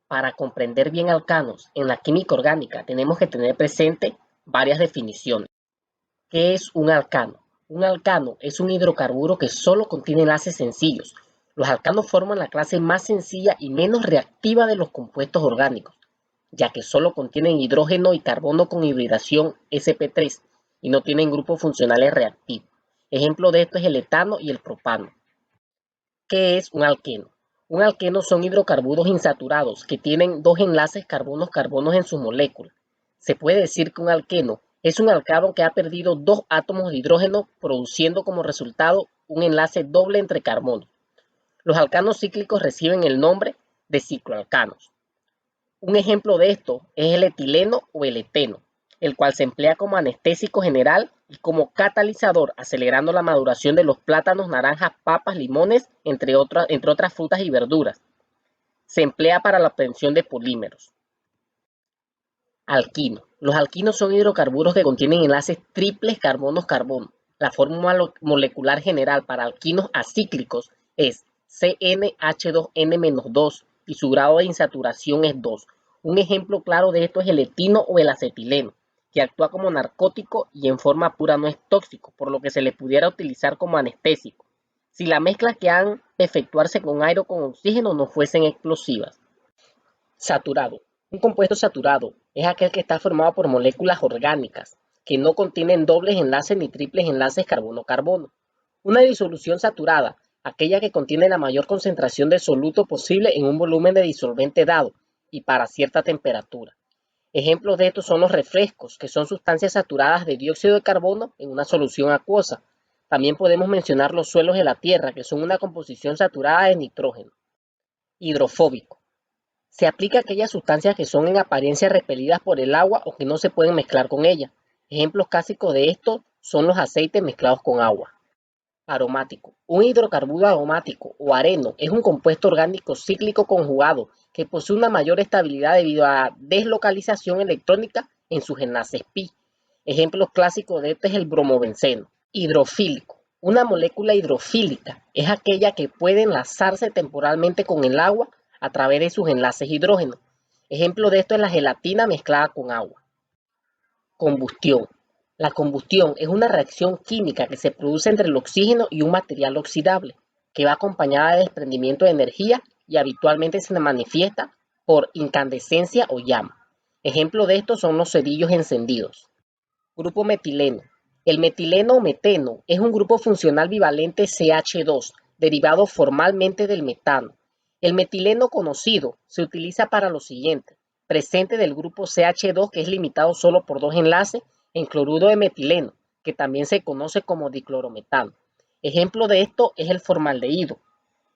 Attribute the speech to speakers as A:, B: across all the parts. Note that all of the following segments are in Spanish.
A: Para comprender bien alcanos en la química orgánica tenemos que tener presente varias definiciones. ¿Qué es un alcano? Un alcano es un hidrocarburo que solo contiene enlaces sencillos. Los alcanos forman la clase más sencilla y menos reactiva de los compuestos orgánicos, ya que solo contienen hidrógeno y carbono con hibridación sp3 y no tienen grupos funcionales reactivos. Ejemplo de esto es el etano y el propano. ¿Qué es un alqueno? Un alqueno son hidrocarburos insaturados que tienen dos enlaces carbonos-carbonos en su molécula. Se puede decir que un alqueno es un alcano que ha perdido dos átomos de hidrógeno, produciendo como resultado un enlace doble entre carbonos. Los alcanos cíclicos reciben el nombre de cicloalcanos. Un ejemplo de esto es el etileno o el eteno, el cual se emplea como anestésico general y como catalizador, acelerando la maduración de los plátanos, naranjas, papas, limones, entre otras frutas y verduras. Se emplea para la obtención de polímeros. Alquino. Los alquinos son hidrocarburos que contienen enlaces triples carbonos-carbono. La fórmula molecular general para alquinos acíclicos es CnH2n-2 y su grado de insaturación es 2. Un ejemplo claro de esto es el etino o el acetileno, que actúa como narcótico y en forma pura no es tóxico, por lo que se le pudiera utilizar como anestésico, si la mezcla que han de efectuarse con aire o con oxígeno no fuesen explosivas. Saturado. Un compuesto saturado es aquel que está formado por moléculas orgánicas que no contienen dobles enlaces ni triples enlaces carbono-carbono. Una disolución saturada, aquella que contiene la mayor concentración de soluto posible en un volumen de disolvente dado y para cierta temperatura. Ejemplos de estos son los refrescos, que son sustancias saturadas de dióxido de carbono en una solución acuosa. También podemos mencionar los suelos de la Tierra, que son una composición saturada de nitrógeno. Hidrofóbico. Se aplica a aquellas sustancias que son en apariencia repelidas por el agua o que no se pueden mezclar con ella. Ejemplos clásicos de esto son los aceites mezclados con agua. Aromático. Un hidrocarburo aromático o areno es un compuesto orgánico cíclico conjugado que posee una mayor estabilidad debido a la deslocalización electrónica en sus enlaces pi. Ejemplos clásicos de este es el bromobenceno. Hidrofílico. Una molécula hidrofílica es aquella que puede enlazarse temporalmente con el agua a través de sus enlaces hidrógeno. Ejemplo de esto es la gelatina mezclada con agua. Combustión. La combustión es una reacción química que se produce entre el oxígeno y un material oxidable, que va acompañada de desprendimiento de energía y habitualmente se manifiesta por incandescencia o llama. Ejemplo de esto son los cerillos encendidos. Grupo metileno. El metileno o meteno es un grupo funcional bivalente CH2, derivado formalmente del metano. El metileno conocido se utiliza para lo siguiente: presente del grupo CH2, que es limitado solo por dos enlaces, en cloruro de metileno, que también se conoce como diclorometano. Ejemplo de esto es el formaldehído,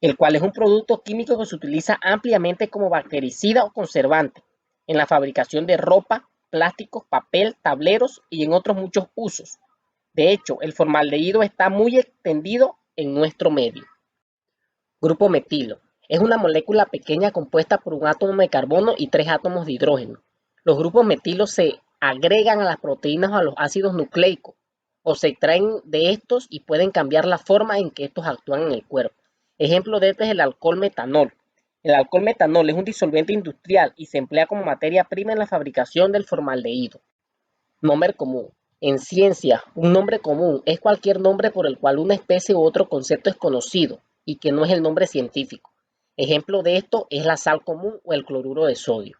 A: el cual es un producto químico que se utiliza ampliamente como bactericida o conservante en la fabricación de ropa, plásticos, papel, tableros y en otros muchos usos. De hecho, el formaldehído está muy extendido en nuestro medio. Grupo metilo. Es una molécula pequeña compuesta por un átomo de carbono y tres átomos de hidrógeno. Los grupos metilos se agregan a las proteínas o a los ácidos nucleicos o se extraen de estos y pueden cambiar la forma en que estos actúan en el cuerpo. Ejemplo de este es el alcohol metanol. El alcohol metanol es un disolvente industrial y se emplea como materia prima en la fabricación del formaldehído. Nombre común. En ciencia, un nombre común es cualquier nombre por el cual una especie u otro concepto es conocido y que no es el nombre científico. Ejemplo de esto es la sal común o el cloruro de sodio.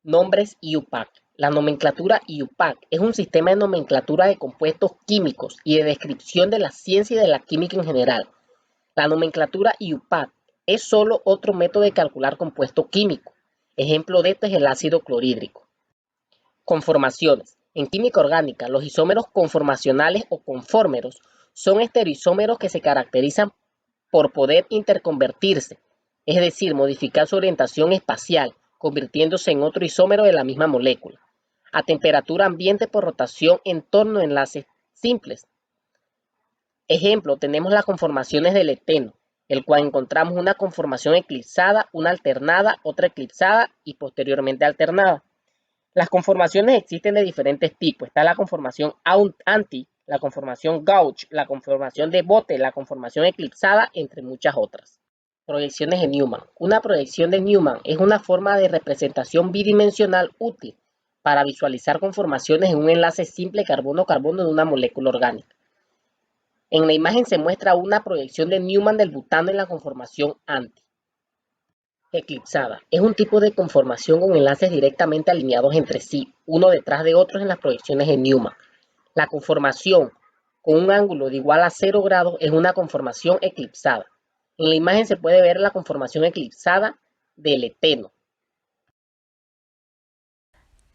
A: Nombres IUPAC. La nomenclatura IUPAC es un sistema de nomenclatura de compuestos químicos y de descripción de la ciencia y de la química en general. La nomenclatura IUPAC es solo otro método de calcular compuesto químico. Ejemplo de esto es el ácido clorhídrico. Conformaciones. En química orgánica, los isómeros conformacionales o conformeros son estereoisómeros que se caracterizan por poder interconvertirse, es decir, modificar su orientación espacial, convirtiéndose en otro isómero de la misma molécula, a temperatura ambiente por rotación en torno a enlaces simples. Ejemplo, tenemos las conformaciones del eteno, el cual encontramos una conformación eclipsada, una alternada, otra eclipsada y posteriormente alternada. Las conformaciones existen de diferentes tipos. Está la conformación anti, la conformación gauge, la conformación de bote, la conformación eclipsada, entre muchas otras. Proyecciones de Newman. Una proyección de Newman es una forma de representación bidimensional útil para visualizar conformaciones en un enlace simple carbono-carbono de una molécula orgánica. En la imagen se muestra una proyección de Newman del butano en la conformación anti. Eclipsada. Es un tipo de conformación con enlaces directamente alineados entre sí, uno detrás de otros en las proyecciones de Newman. La conformación con un ángulo de igual a 0 grados es una conformación eclipsada. En la imagen se puede ver la conformación eclipsada del eteno.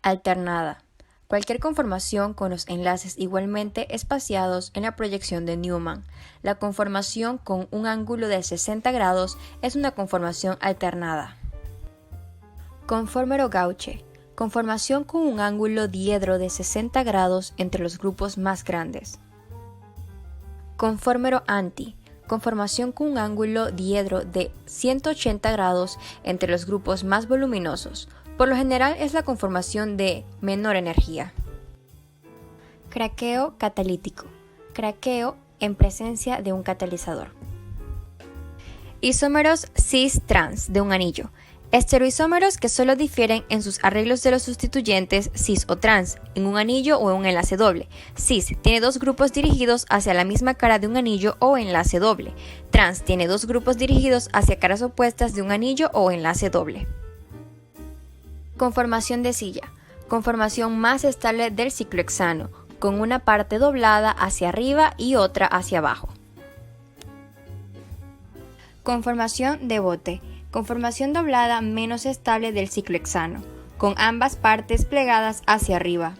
B: Alternada. Cualquier conformación con los enlaces igualmente espaciados en la proyección de Newman. La conformación con un ángulo de 60 grados es una conformación alternada. Conformero-Gauche. Conformación con un ángulo diedro de 60 grados entre los grupos más grandes. Conformero-Anti. Conformación con un ángulo diedro de 180 grados entre los grupos más voluminosos. Por lo general es la conformación de menor energía. Craqueo catalítico. Craqueo en presencia de un catalizador. Isómeros cis-trans de un anillo. Estereoisómeros que solo difieren en sus arreglos de los sustituyentes cis o trans, en un anillo o en un enlace doble. Cis tiene dos grupos dirigidos hacia la misma cara de un anillo o enlace doble. Trans tiene dos grupos dirigidos hacia caras opuestas de un anillo o enlace doble. Conformación de silla. Conformación más estable del ciclohexano, con una parte doblada hacia arriba y otra hacia abajo. Conformación de bote. Conformación doblada menos estable del ciclohexano, con ambas partes plegadas hacia arriba.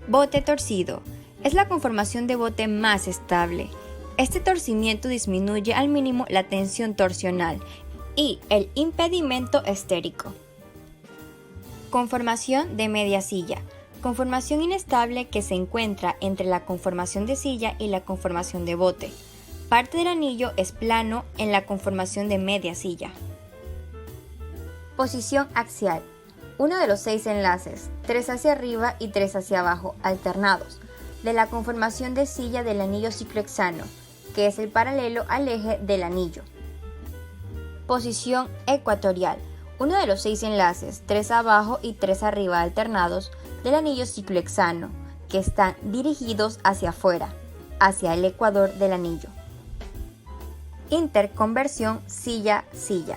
B: Bote torcido. Es la conformación de bote más estable. Este torcimiento disminuye al mínimo la tensión torsional y el impedimento estérico. Conformación de media silla. Conformación inestable que se encuentra entre la conformación de silla y la conformación de bote. Parte del anillo es plano en la conformación de media silla. Posición axial. Uno de los 6 enlaces, 3 hacia arriba y 3 hacia abajo, alternados, de la conformación de silla del anillo ciclohexano, que es el paralelo al eje del anillo. Posición ecuatorial. Uno de los 6 enlaces, 3 abajo y 3 arriba alternados, del anillo ciclohexano, que están dirigidos hacia afuera, hacia el ecuador del anillo. Interconversión silla-silla.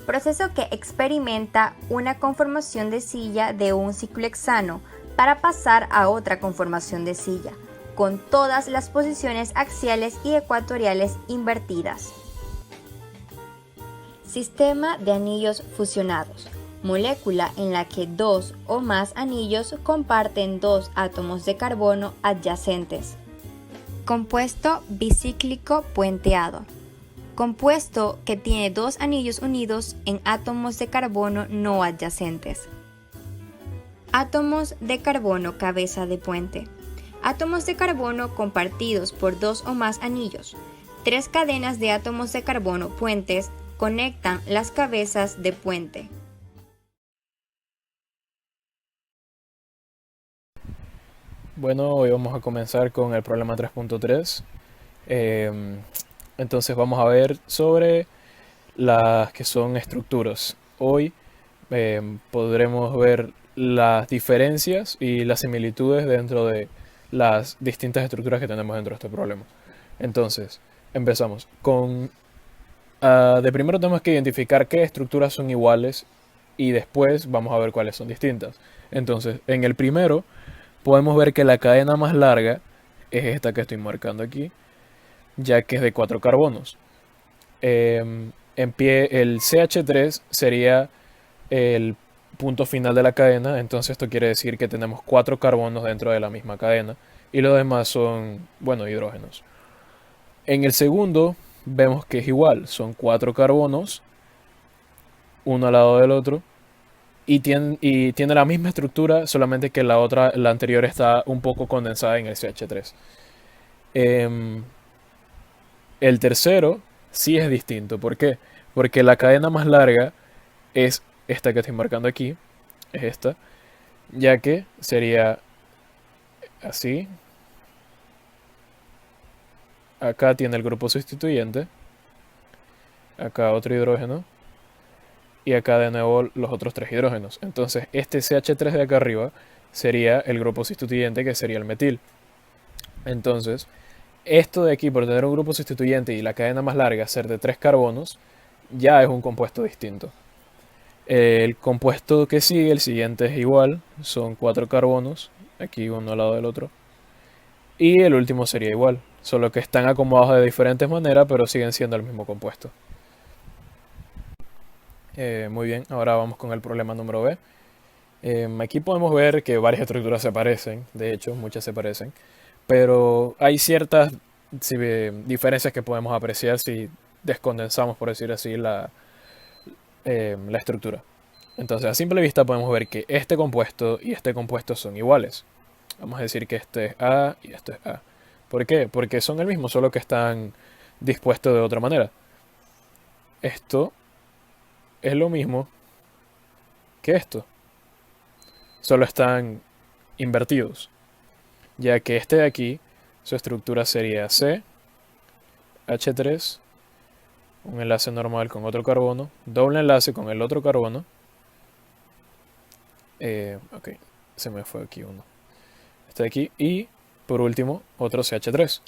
B: Proceso que experimenta una conformación de silla de un ciclohexano para pasar a otra conformación de silla, con todas las posiciones axiales y ecuatoriales invertidas. Sistema de anillos fusionados. Molécula en la que dos o más anillos comparten dos átomos de carbono adyacentes. Compuesto bicíclico puenteado. Compuesto que tiene dos anillos unidos en átomos de carbono no adyacentes. Átomos de carbono cabeza de puente. Átomos de carbono compartidos por dos o más anillos. 3 cadenas de átomos de carbono puentes conectan las cabezas de puente.
C: Bueno, hoy vamos a comenzar con el problema 3.3. Entonces vamos a ver sobre las que son estructuras. Hoy podremos ver las diferencias y las similitudes dentro de las distintas estructuras que tenemos dentro de este problema. Entonces, empezamos con... de primero tenemos que identificar qué estructuras son iguales y después vamos a ver cuáles son distintas. Entonces, en el primero podemos ver que la cadena más larga es esta que estoy marcando aquí, ya que es de 4 carbonos. En pie, el CH3 sería el punto final de la cadena, entonces esto quiere decir que tenemos 4 carbonos dentro de la misma cadena y los demás son, bueno, hidrógenos. En el segundo vemos que es igual, son 4 carbonos, uno al lado del otro, y tiene la misma estructura, solamente que la anterior está un poco condensada en el CH3. El tercero sí es distinto. ¿Por qué? Porque la cadena más larga es esta que estoy marcando aquí, es esta, ya que sería así. Acá tiene el grupo sustituyente acá otro hidrógeno, y acá de nuevo los otros 3 hidrógenos. Entonces este CH3 de acá arriba sería el grupo sustituyente, que sería el metil. Entonces, esto de aquí, por tener un grupo sustituyente y la cadena más larga ser de 3 carbonos, ya es un compuesto distinto. El compuesto que sigue, el siguiente es igual, son 4 carbonos, aquí uno al lado del otro. Y el último sería igual, solo que están acomodados de diferentes maneras, pero siguen siendo el mismo compuesto. Muy bien, ahora vamos con el problema número B. Aquí podemos ver que varias estructuras se parecen, de hecho, muchas se parecen, pero hay ciertas diferencias que podemos apreciar si descondensamos, por decir así, la estructura. Entonces, a simple vista podemos ver que este compuesto y este compuesto son iguales. Vamos a decir que este es A y este es A. ¿Por qué? Porque son el mismo, solo que están dispuestos de otra manera. Esto es lo mismo que esto, solo están invertidos, ya que este de aquí, su estructura sería C, H3, un enlace normal con otro carbono, doble enlace con el otro carbono. Ok, se me fue aquí uno. Este de aquí, y por último, otro CH3.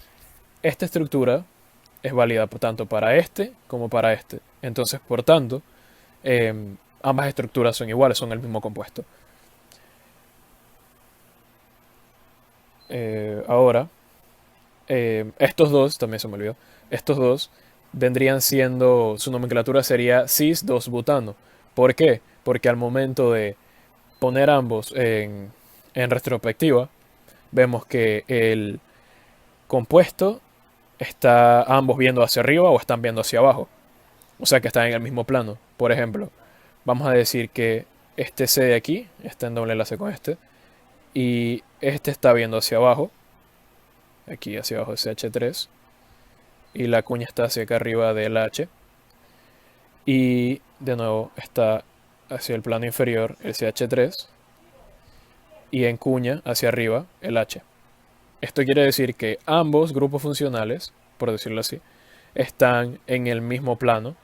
C: Esta estructura es válida tanto para este como para este. Entonces, por tanto, ambas estructuras son iguales, son el mismo compuesto. Ahora, estos dos, también se me olvidó, estos dos vendrían siendo, su nomenclatura sería cis-2-butano. ¿Por qué? Porque al momento de poner ambos en retrospectiva, vemos que el compuesto está ambos viendo hacia arriba o están viendo hacia abajo. O sea que están en el mismo plano. Por ejemplo, vamos a decir que este C de aquí está en doble enlace con este, y este está viendo hacia abajo, aquí hacia abajo es CH3, y la cuña está hacia acá arriba del H, y de nuevo está hacia el plano inferior el CH3, y en cuña hacia arriba el H. Esto quiere decir que ambos grupos funcionales, por decirlo así, están en el mismo plano,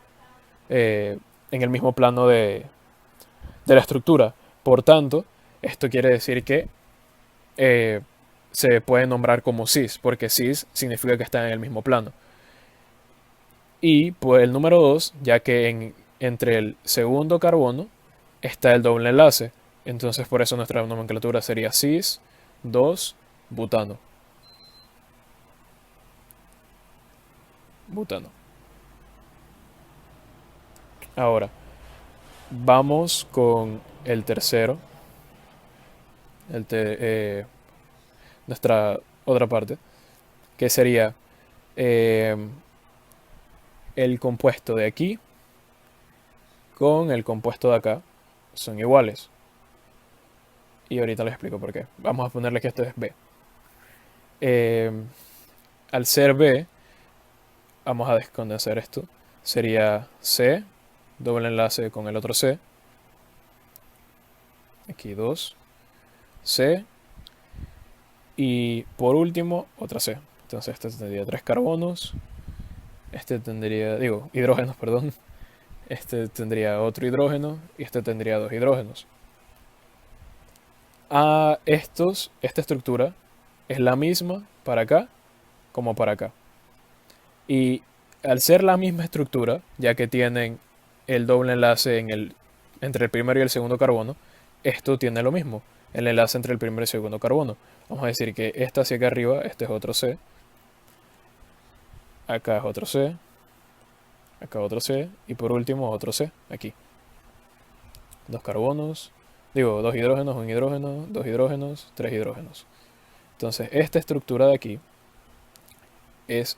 C: de la estructura. Por tanto, esto quiere decir que se puede nombrar como cis, porque cis significa que están en el mismo plano. Y por el número 2, ya que entre el segundo carbono está el doble enlace, entonces por eso nuestra nomenclatura sería cis 2 butano. Butano. Ahora, vamos con el tercero, nuestra otra parte, que sería eh, el compuesto de aquí con el compuesto de acá son iguales. Y ahorita les explico por qué. Vamos a ponerle que esto es B. Al ser B, vamos a descondensar esto. Sería C, doble enlace con el otro C. Aquí 2. C. Y por último, otra C. Entonces este tendría 3 carbonos. Este tendría, hidrógenos, perdón. Este tendría otro hidrógeno y este tendría 2 hidrógenos. Esta estructura es la misma para acá como para acá. Y al ser la misma estructura, ya que tienen el doble enlace entre el primero y el segundo carbono, esto tiene lo mismo, el enlace entre el primero y el segundo carbono. Vamos a decir que esta hacia acá arriba, este es otro C, acá es otro C, acá otro C, y por último otro C, aquí. 2 carbonos, 2 hidrógenos, 1 hidrógeno, 2 hidrógenos, 3 hidrógenos. Entonces esta estructura de aquí es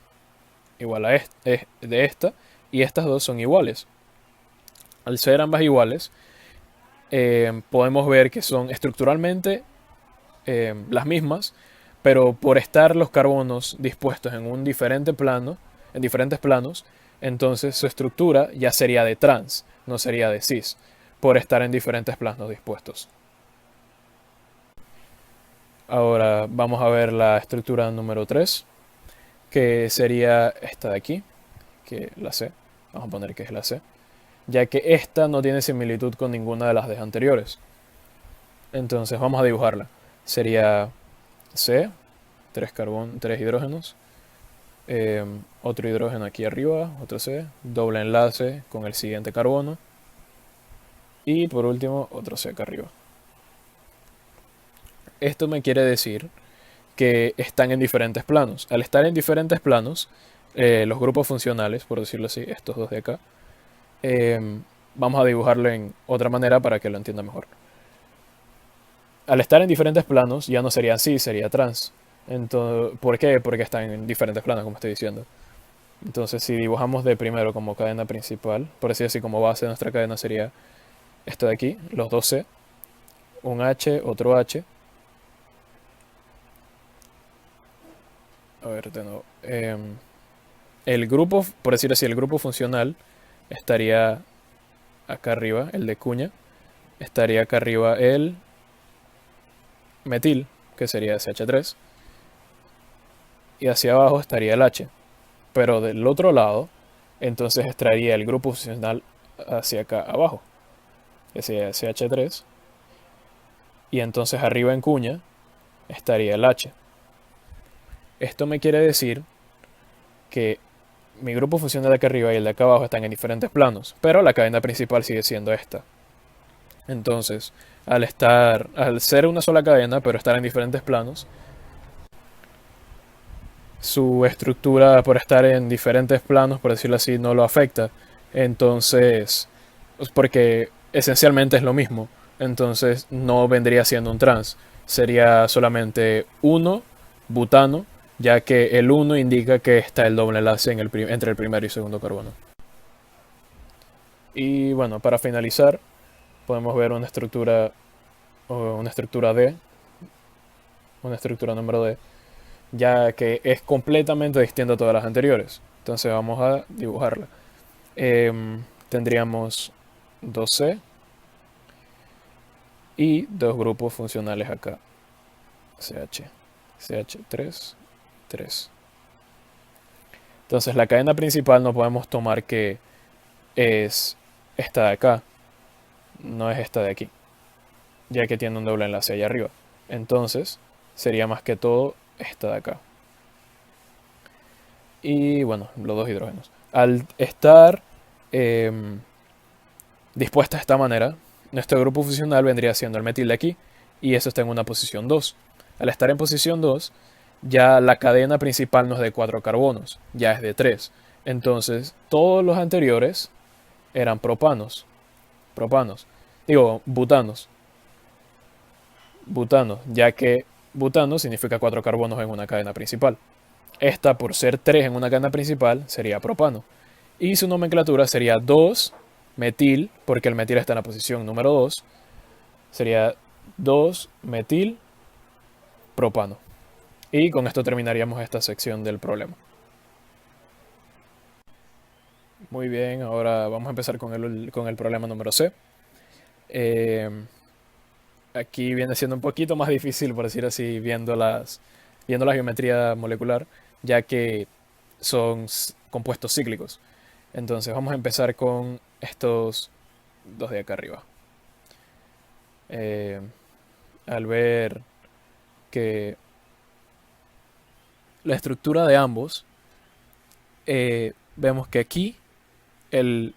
C: igual a de esta, y estas dos son iguales. Al ser ambas iguales, podemos ver que son estructuralmente las mismas, pero por estar los carbonos dispuestos en un diferente plano, en diferentes planos, entonces su estructura ya sería de trans, no sería de cis, por estar en diferentes planos dispuestos. Ahora vamos a ver la estructura número 3, que sería esta de aquí, que la C. vamos a poner que es la C, ya que esta no tiene similitud con ninguna de las D anteriores. Entonces vamos a dibujarla. Sería C, 3 hidrógenos, otro hidrógeno aquí arriba, otro C, doble enlace con el siguiente carbono, y por último otro C acá arriba. Esto me quiere decir que están en diferentes planos. Al estar en diferentes planos, los grupos funcionales, por decirlo así, estos dos de acá, vamos a dibujarlo en otra manera para que lo entienda mejor. Al estar en diferentes planos, ya no sería así, sería trans. Entonces, ¿por qué? Porque están en diferentes planos, como estoy diciendo. Entonces, si dibujamos de primero como cadena principal, por decir así, como base de nuestra cadena sería esto de aquí, los dos C, un H, otro H. A ver, de nuevo. El grupo, por decir así, el grupo funcional estaría acá arriba, el de cuña. Estaría acá arriba el metil, que sería SH3. Y hacia abajo estaría el H. Pero del otro lado, entonces extraería el grupo funcional hacia acá abajo, que sería SH3. Y entonces arriba en cuña estaría el H. Esto me quiere decir que mi grupo funcional de acá arriba y el de acá abajo están en diferentes planos, pero la cadena principal sigue siendo esta. Entonces, al ser una sola cadena, pero estar en diferentes planos, su estructura, por estar en diferentes planos, por decirlo así, no lo afecta. Entonces, porque esencialmente es lo mismo. Entonces, no vendría siendo un trans. Sería solamente 1 butano, ya que el 1 indica que está el doble enlace entre el primero y segundo carbono. Y bueno, para finalizar, podemos ver una estructura D, una estructura número D, ya que es completamente distinta a todas las anteriores. Entonces vamos a dibujarla. Tendríamos 2C y dos grupos funcionales acá. CH3, 3. Entonces la cadena principal no podemos tomar que es esta de acá, no es esta de aquí, ya que tiene un doble enlace allá arriba. Entonces sería más que todo esta de acá. Y bueno, los dos hidrógenos. Al estar dispuesta de esta manera, nuestro grupo funcional vendría siendo el metil de aquí, y eso está en una posición 2. Al estar en posición 2, ya la cadena principal no es de 4 carbonos, ya es de 3. Entonces, todos los anteriores eran butanos. Butanos, ya que butano significa 4 carbonos en una cadena principal. Esta, por ser 3 en una cadena principal, sería propano. Y su nomenclatura sería 2-metil, porque el metil está en la posición número 2. Sería 2-metil propano. Y con esto terminaríamos esta sección del problema. Muy bien, ahora vamos a empezar con el problema número C. Aquí viene siendo un poquito más difícil, por decir así, viendo la geometría molecular, ya que son compuestos cíclicos. Entonces vamos a empezar con estos dos de acá arriba. Al ver que la estructura de ambos, vemos que aquí el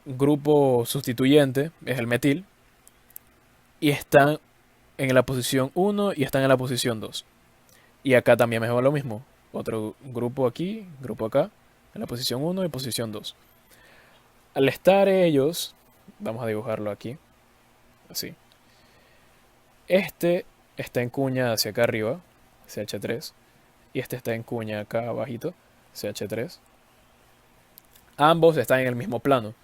C: grupo sustituyente es el metil, y están en la posición 1 y están en la posición 2. Y acá también es lo mismo. Otro grupo aquí, grupo acá, en la posición 1 y posición 2. Al estar ellos, vamos a dibujarlo aquí, así. Este está en cuña hacia acá arriba, CH3, y este está en cuña acá abajito, CH3. Ambos están en el mismo plano.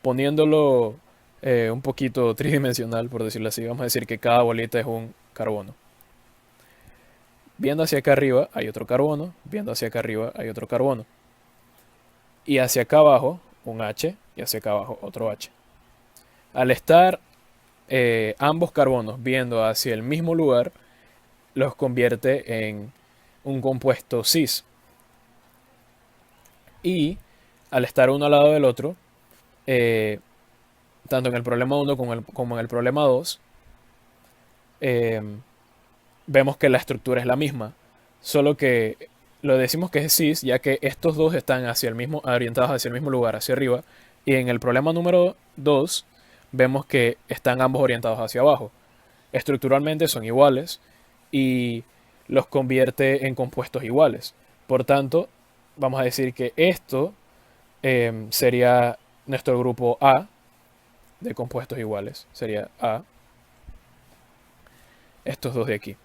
C: Poniéndolo un poquito tridimensional, por decirlo así, vamos a decir que cada bolita es un carbono. Viendo hacia acá arriba hay otro carbono, viendo hacia acá arriba hay otro carbono. Y hacia acá abajo un H y hacia acá abajo otro H. Al estar ambos carbonos viendo hacia el mismo lugar, los convierte en un compuesto cis. Y al estar uno al lado del otro, tanto en el problema 1 como en el problema 2, eh, vemos que la estructura es la misma, solo que lo decimos que es cis, ya que estos dos están orientados hacia el mismo lugar, hacia arriba, y en el problema número 2 vemos que están ambos orientados hacia abajo. Estructuralmente son iguales y los convierte en compuestos iguales. Por tanto, vamos a decir que esto sería nuestro grupo A de compuestos iguales. Sería A, estos dos de aquí,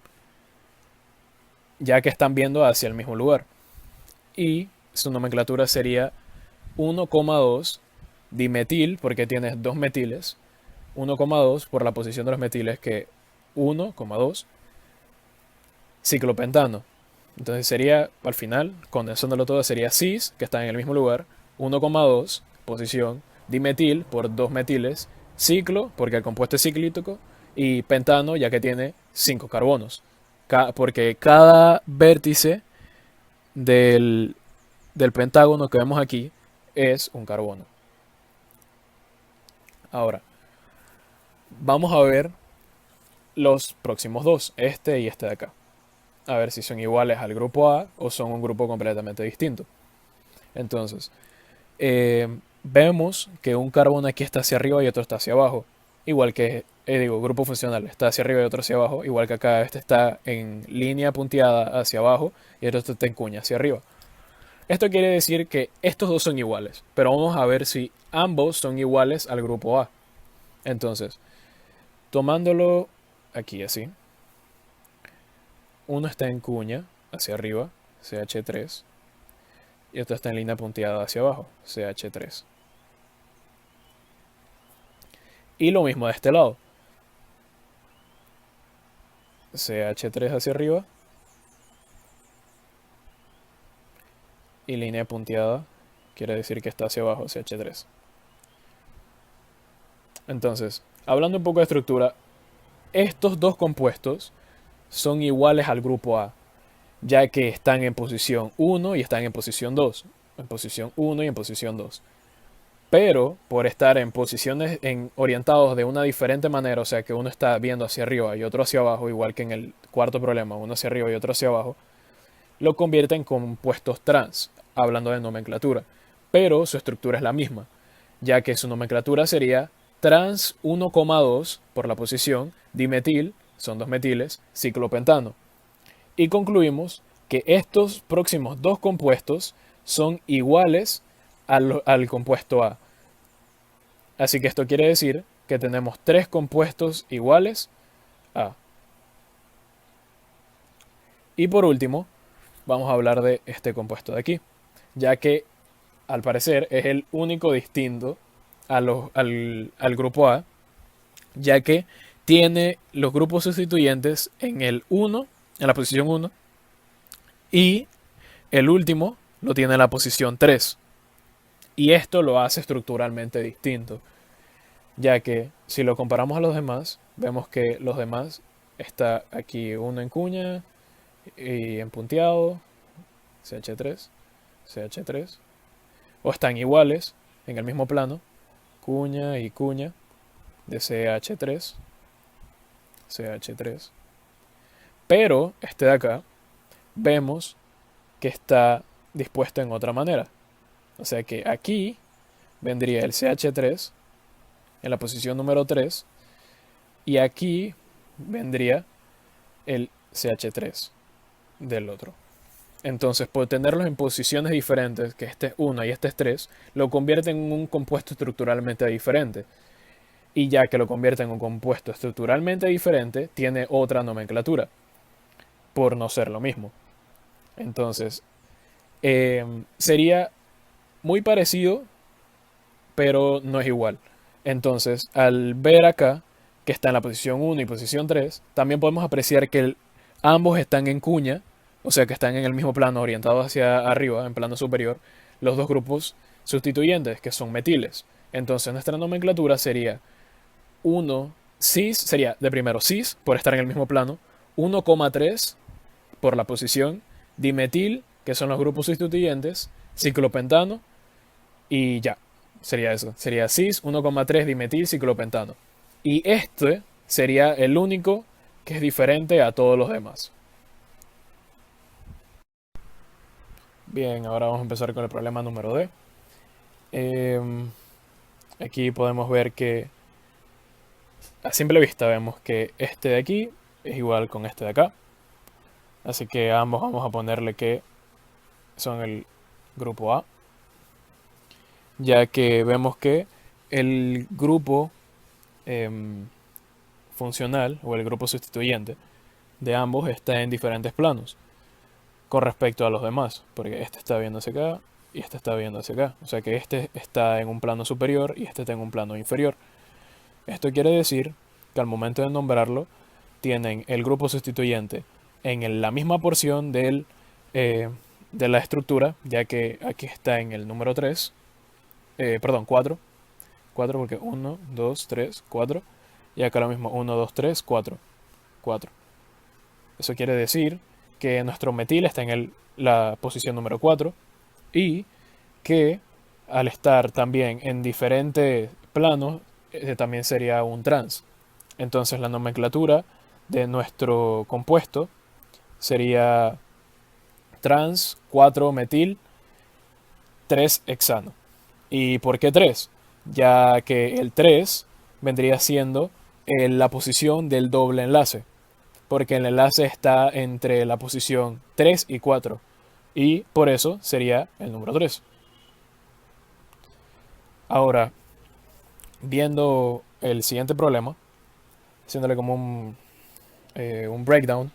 C: ya que están viendo hacia el mismo lugar. Y su nomenclatura sería 1,2 dimetil, porque tienes dos metiles. 1,2 por la posición de los metiles, que 1,2 ciclopentano. Entonces sería, al final, condensándolo todo, sería cis, que está en el mismo lugar, 1,2 posición, dimetil por dos metiles, ciclo, porque el compuesto es cíclico, y pentano, ya que tiene 5 carbonos. Porque cada vértice del pentágono que vemos aquí es un carbono. Ahora, vamos a ver los próximos dos, este y este de acá. A ver si son iguales al grupo A o son un grupo completamente distinto. Entonces, vemos que un carbono aquí está hacia arriba y otro está hacia abajo. Igual que, grupo funcional está hacia arriba y otro hacia abajo. Igual que acá este está en línea punteada hacia abajo y el otro está en cuña hacia arriba. Esto quiere decir que estos dos son iguales, pero vamos a ver si ambos son iguales al grupo A. Entonces, tomándolo aquí así, uno está en cuña hacia arriba, CH3, y otro está en línea punteada hacia abajo, CH3. Y lo mismo de este lado, CH3 hacia arriba y línea punteada quiere decir que está hacia abajo, CH3. Entonces, hablando un poco de estructura, estos dos compuestos son iguales al grupo A, ya que están en posición 1 y están en posición 2. En posición 1 y en posición 2. Pero por estar en posiciones orientados de una diferente manera, o sea que uno está viendo hacia arriba y otro hacia abajo, igual que en el cuarto problema, uno hacia arriba y otro hacia abajo, lo convierte en compuestos trans, hablando de nomenclatura. Pero su estructura es la misma, ya que su nomenclatura sería trans 1,2 por la posición, dimetil, son dos metiles, ciclopentano. Y concluimos que estos próximos dos compuestos son iguales al compuesto A. Así que esto quiere decir que tenemos tres compuestos iguales A. Y por último, vamos a hablar de este compuesto de aquí, ya que al parecer es el único distinto al grupo A, ya que tiene los grupos sustituyentes en el 1, en la posición 1, y el último lo tiene en la posición 3. Y esto lo hace estructuralmente distinto, ya que si lo comparamos a los demás, vemos que los demás está aquí uno en cuña y en punteado, CH3, CH3, o están iguales en el mismo plano, cuña y cuña de CH3, CH3. Pero este de acá vemos que está dispuesto en otra manera. O sea que aquí vendría el CH3 en la posición número 3 y aquí vendría el CH3 del otro. Entonces, por tenerlos en posiciones diferentes, que este es 1 y este es 3, lo convierte en un compuesto estructuralmente diferente. Y ya que lo convierte en un compuesto estructuralmente diferente, tiene otra nomenclatura, por no ser lo mismo. Entonces, sería muy parecido, pero no es igual. Entonces, al ver acá que está en la posición 1 y posición 3, también podemos apreciar que ambos están en cuña, o sea que están en el mismo plano, orientados hacia arriba, en plano superior, los dos grupos sustituyentes, que son metiles. Entonces, nuestra nomenclatura sería 1 cis, sería de primero cis, por estar en el mismo plano, 1,3 por la posición, dimetil, que son los grupos sustituyentes, ciclopentano, y ya, sería eso. Sería cis 1,3 dimetil ciclopentano. Y este sería el único que es diferente a todos los demás. Bien, ahora vamos a empezar con el problema número D. Aquí podemos ver que a simple vista vemos que este de aquí es igual con este de acá. Así que a ambos vamos a ponerle que son el grupo A, ya que vemos que el grupo funcional o el grupo sustituyente de ambos está en diferentes planos con respecto a los demás, porque este está viendo hacia acá y este está viendo hacia acá. O sea que este está en un plano superior y este está en un plano inferior. Esto quiere decir que al momento de nombrarlo tienen el grupo sustituyente en la misma porción de la estructura, ya que aquí está en el número 3, perdón, 4, 4 porque 1, 2, 3, 4, y acá lo mismo, 1, 2, 3, 4, 4. Eso quiere decir que nuestro metil está en la posición número 4 y que al estar también en diferentes planos, también sería un trans. Entonces la nomenclatura de nuestro compuesto sería trans 4 metil 3 hexano. ¿Y por qué 3? Ya que el 3 vendría siendo la posición del doble enlace, porque el enlace está entre la posición 3 y 4, y por eso sería el número 3. Ahora, viendo el siguiente problema, haciéndole como un breakdown,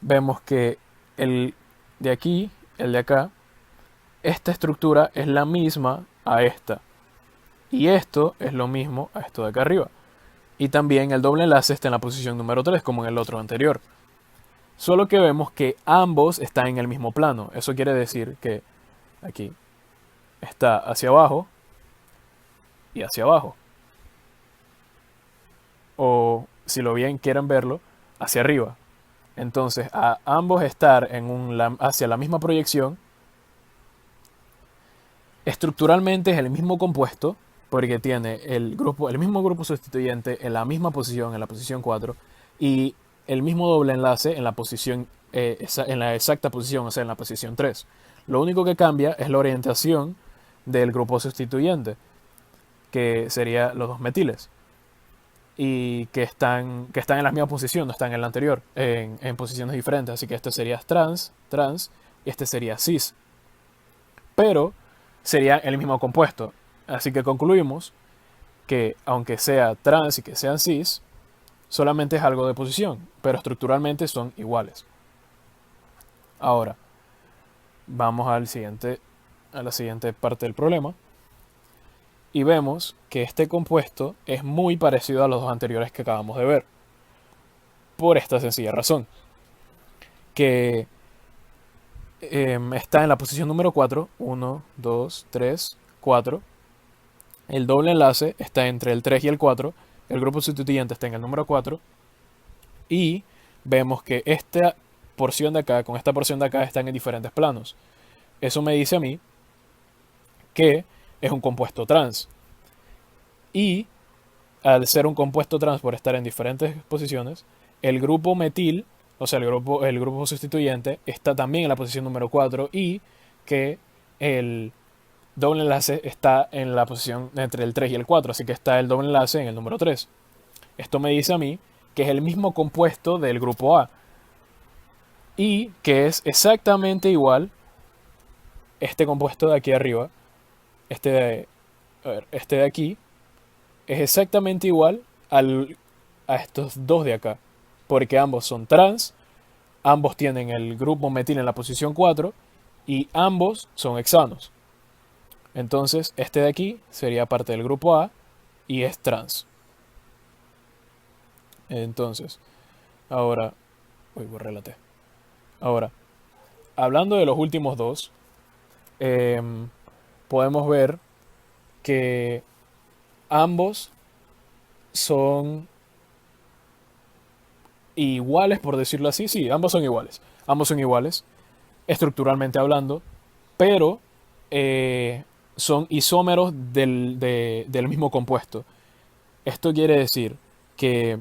C: vemos que el de aquí, el de acá, esta estructura es la misma a esta. Y esto es lo mismo a esto de acá arriba. Y también el doble enlace está en la posición número 3, como en el otro anterior. Solo que vemos que ambos están en el mismo plano. Eso quiere decir que aquí está hacia abajo y hacia abajo. O si lo bien quieren verlo, hacia arriba. Entonces, a ambos estar hacia la misma proyección, estructuralmente es el mismo compuesto, porque tiene el mismo grupo sustituyente en la misma posición, en la posición 4, y el mismo doble enlace en la posición, en la exacta posición, o sea, en la posición 3. Lo único que cambia es la orientación del grupo sustituyente, que sería los dos metiles, y que están en la misma posición, no están en la anterior, en posiciones diferentes. Así que este sería trans, y este sería cis. Pero sería el mismo compuesto. Así que concluimos que aunque sea trans y que sean cis, solamente es algo de posición, pero estructuralmente son iguales. Ahora, vamos a la siguiente parte del problema. Y vemos que este compuesto es muy parecido a los dos anteriores que acabamos de ver. Por esta sencilla razón. Que está en la posición número 4. 1, 2, 3, 4. El doble enlace está entre el 3 y el 4. El grupo sustituyente está en el número 4. Y vemos que esta porción de acá con esta porción de acá están en diferentes planos. Eso me dice a mí que es un compuesto trans. Y al ser un compuesto trans por estar en diferentes posiciones, el grupo metil, o sea, el grupo sustituyente, está también en la posición número 4 y que el doble enlace está en la posición entre el 3 y el 4, así que está el doble enlace en el número 3. Esto me dice a mí que es el mismo compuesto del grupo A y que es exactamente igual este compuesto de aquí arriba, este de aquí, es exactamente igual a estos dos de acá, porque ambos son trans, ambos tienen el grupo metil en la posición 4 y ambos son hexanos. Entonces este de aquí sería parte del grupo A y es trans. Entonces, ahora, borré la T. Ahora, hablando de los últimos dos, podemos ver que ambos son iguales, por decirlo así. Sí, ambos son iguales. Ambos son iguales, estructuralmente hablando, pero son isómeros del mismo compuesto. Esto quiere decir que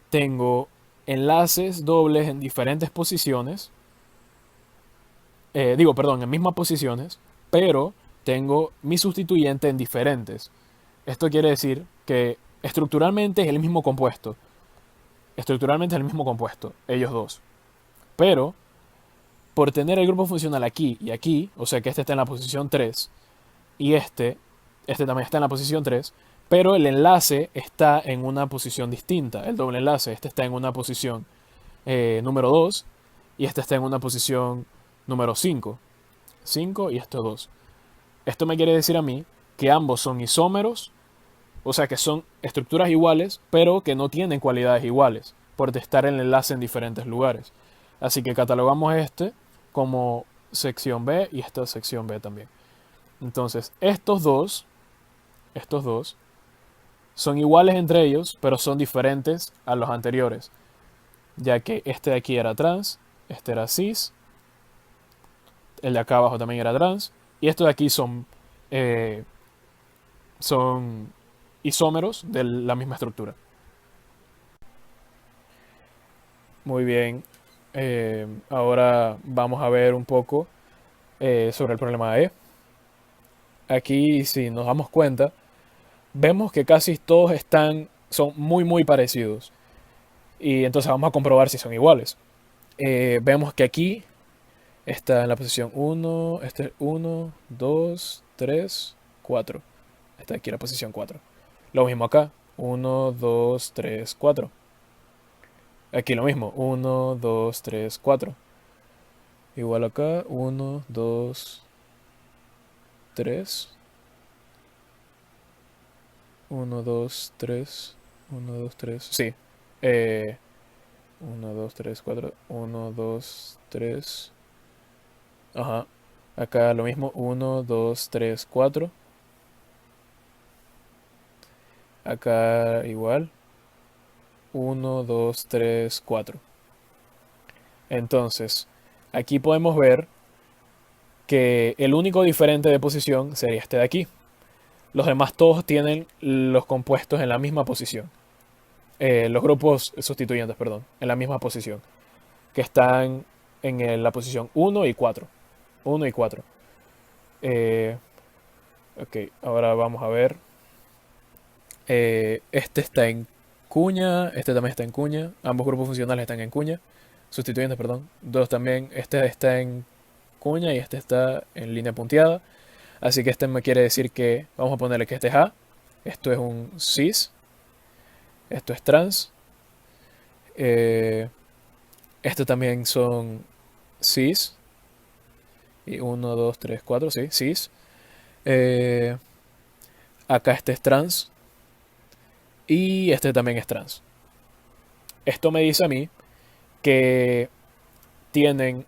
C: tengo enlaces dobles en diferentes posiciones, en mismas posiciones, pero tengo mi sustituyente en diferentes. Esto quiere decir que estructuralmente es el mismo compuesto. Estructuralmente es el mismo compuesto, ellos dos. Pero, por tener el grupo funcional aquí y aquí, o sea que este está en la posición 3, y este también está en la posición 3, pero el enlace está en una posición distinta, el doble enlace. Este está en una posición número 2 y este está en una posición número 5. 5 y estos 2. Esto me quiere decir a mí que ambos son isómeros, o sea que son estructuras iguales, pero que no tienen cualidades iguales, por estar el enlace en diferentes lugares. Así que catalogamos este como sección B y esta sección B también. Entonces, estos dos son iguales entre ellos, pero son diferentes a los anteriores, ya que este de aquí era trans, este era cis, el de acá abajo también era trans, y estos de aquí son isómeros de la misma estructura. Muy bien, ahora vamos a ver un poco sobre el problema E. Aquí, si nos damos cuenta, vemos que casi todos son muy parecidos. Y entonces vamos a comprobar si son iguales. Vemos que aquí está en la posición 1, este es 1, 2, 3, 4. Está aquí en la posición 4. Lo mismo acá, 1, 2, 3, 4. Aquí lo mismo, 1, 2, 3, 4. Igual acá, 1, 2, 3. 1, 2, 3. 1, 2, 3. Sí. 1, 2, 3, 4. 1, 2, 3. Ajá. Acá lo mismo. 1, 2, 3, 4. Acá igual. 1, 2, 3, 4. Entonces, aquí podemos ver que el único diferente de posición sería este de aquí. Los demás todos tienen los compuestos en la misma posición. Los grupos sustituyentes, perdón, en la misma posición. Que están en la posición 1 y 4. 1 y 4. Ok, ahora vamos a ver. Este está en cuña, este también está en cuña. Ambos grupos funcionales están en cuña. Sustituyentes, perdón. Dos también. Este está en cuña y este está en línea punteada. Así que este me quiere decir que vamos a ponerle que este es A. Esto es un cis. Esto es trans. Esto también son cis. Y 1, 2, 3, 4, sí, cis. Acá este es trans. Y este también es trans. Esto me dice a mí que tienen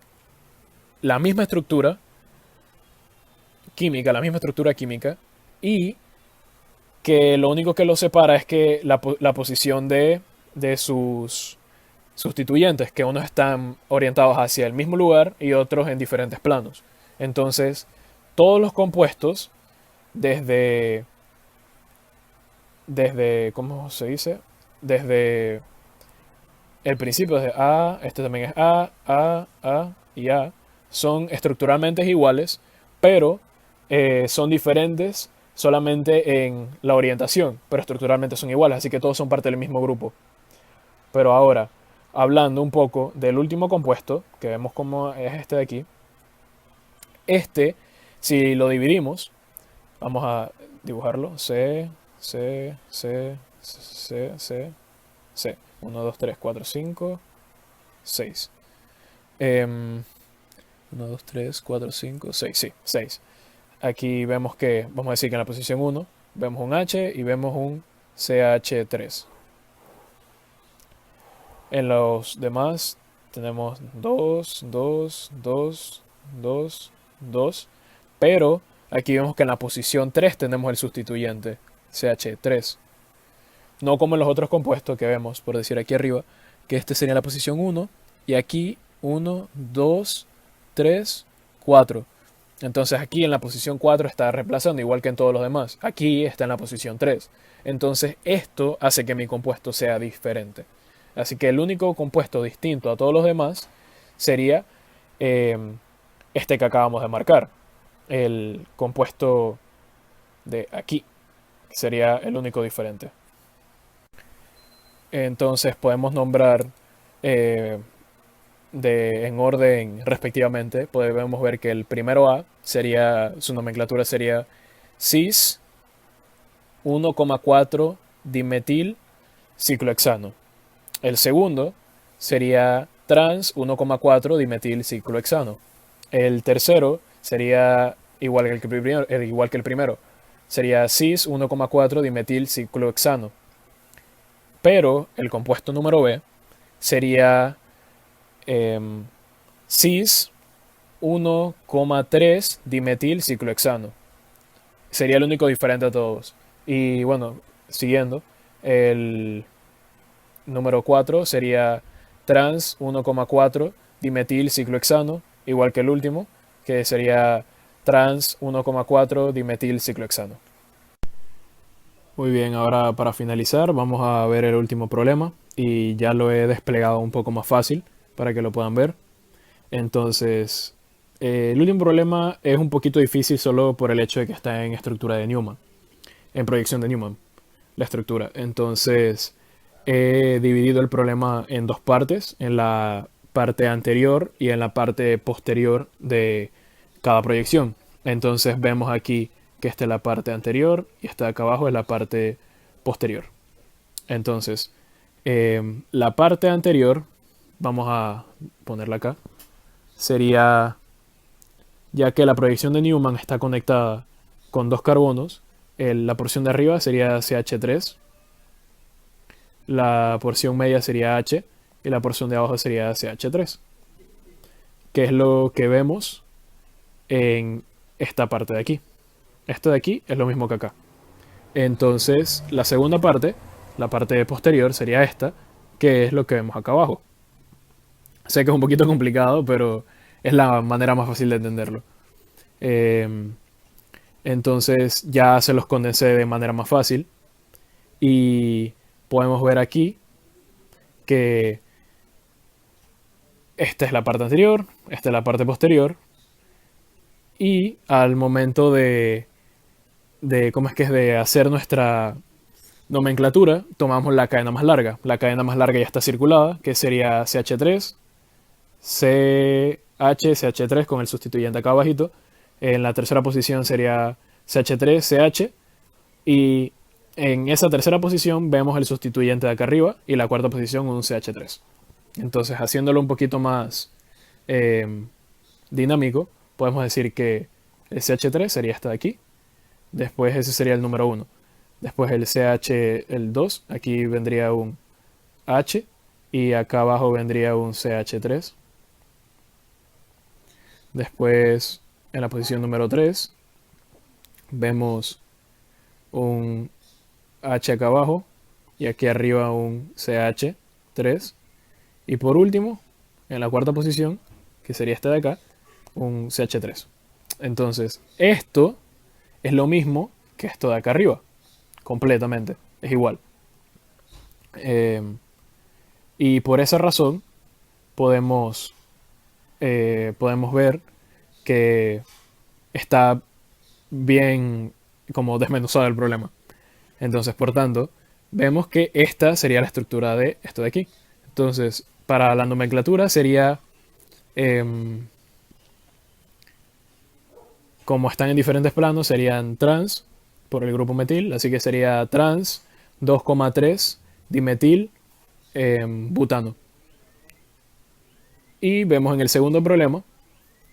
C: la misma estructura química, y que lo único que los separa es que la posición de sus sustituyentes, que unos están orientados hacia el mismo lugar y otros en diferentes planos. Entonces, todos los compuestos, desde ¿cómo se dice? Desde el principio, desde A, este también es A y A, son estructuralmente iguales, pero son diferentes solamente en la orientación, pero estructuralmente son iguales, así que todos son parte del mismo grupo. Pero ahora, hablando un poco del último compuesto, que vemos como es este de aquí, si lo dividimos, vamos a dibujarlo, C, 1, 2, 3, 4, 5, 6. 1, 2, 3, 4, 5, 6, sí, 6. Aquí vemos que, vamos a decir que en la posición 1 vemos un H y vemos un CH3. En los demás tenemos 2, 2, 2, 2, 2. Pero aquí vemos que en la posición 3 tenemos el sustituyente CH3. No como en los otros compuestos que vemos, por decir aquí arriba, que este sería la posición 1. Y aquí 1, 2, 3, 4. Entonces aquí en la posición 4 está reemplazando, igual que en todos los demás. Aquí está en la posición 3. Entonces esto hace que mi compuesto sea diferente. Así que el único compuesto distinto a todos los demás sería eh, este que acabamos de marcar. El compuesto de aquí, que sería el único diferente. Entonces podemos nombrar eh, en orden respectivamente. Podemos ver que el primero A sería, su nomenclatura sería cis 1,4 dimetil ciclohexano. El segundo sería trans 1,4 dimetil ciclohexano. El tercero sería igual que el primero, sería cis 1,4 dimetil ciclohexano. Pero el compuesto número B sería cis 1,3 dimetil ciclohexano. Sería el único diferente a todos. Y bueno, siguiendo, el número 4 sería trans 1,4 dimetil ciclohexano, igual que el último, que sería trans 1,4 dimetil ciclohexano. Muy bien, ahora para finalizar vamos a ver el último problema y ya lo he desplegado un poco más fácil para que lo puedan ver. Entonces, el último problema es un poquito difícil solo por el hecho de que está en estructura de Newman, en proyección de Newman, la estructura. Entonces, he dividido el problema en dos partes, en la parte anterior y en la parte posterior de cada proyección. Entonces vemos aquí que esta es la parte anterior y esta de acá abajo es la parte posterior. Entonces, la parte anterior, vamos a ponerla acá, sería, ya que la proyección de Newman está conectada con dos carbonos, la porción de arriba sería CH3, la porción media sería H y la porción de abajo sería CH3, que es lo que vemos en esta parte de aquí. Esto de aquí es lo mismo que acá. Entonces, la segunda parte, la parte posterior, sería esta, que es lo que vemos acá abajo. Sé que es un poquito complicado, pero es la manera más fácil de entenderlo. Entonces, ya se los condensé de manera más fácil. Y podemos ver aquí que esta es la parte anterior, esta es la parte posterior. Y al momento ¿cómo es que es? De hacer nuestra nomenclatura, tomamos la cadena más larga. La cadena más larga ya está circulada, que sería CH3, CH3 con el sustituyente acá abajito. En la tercera posición sería CH3, CH. Y en esa tercera posición vemos el sustituyente de acá arriba. Y la cuarta posición un CH3. Entonces, haciéndolo un poquito más dinámico, podemos decir que el CH3 sería esta de aquí. Después ese sería el número 1. Después el CH, el 2. Aquí vendría un H. Y acá abajo vendría un CH3. Después, en la posición número 3, vemos un H acá abajo. Y aquí arriba un CH3. Y por último, en la cuarta posición, que sería esta de acá, un CH3. Entonces, esto es lo mismo que esto de acá arriba. Completamente. Es igual. Y por esa razón podemos ver que está bien como desmenuzado el problema. Entonces, por tanto, vemos que esta sería la estructura de esto de aquí. Entonces, para la nomenclatura sería, como están en diferentes planos, serían trans por el grupo metil, así que sería trans 2,3 dimetil butano. Y vemos en el segundo problema,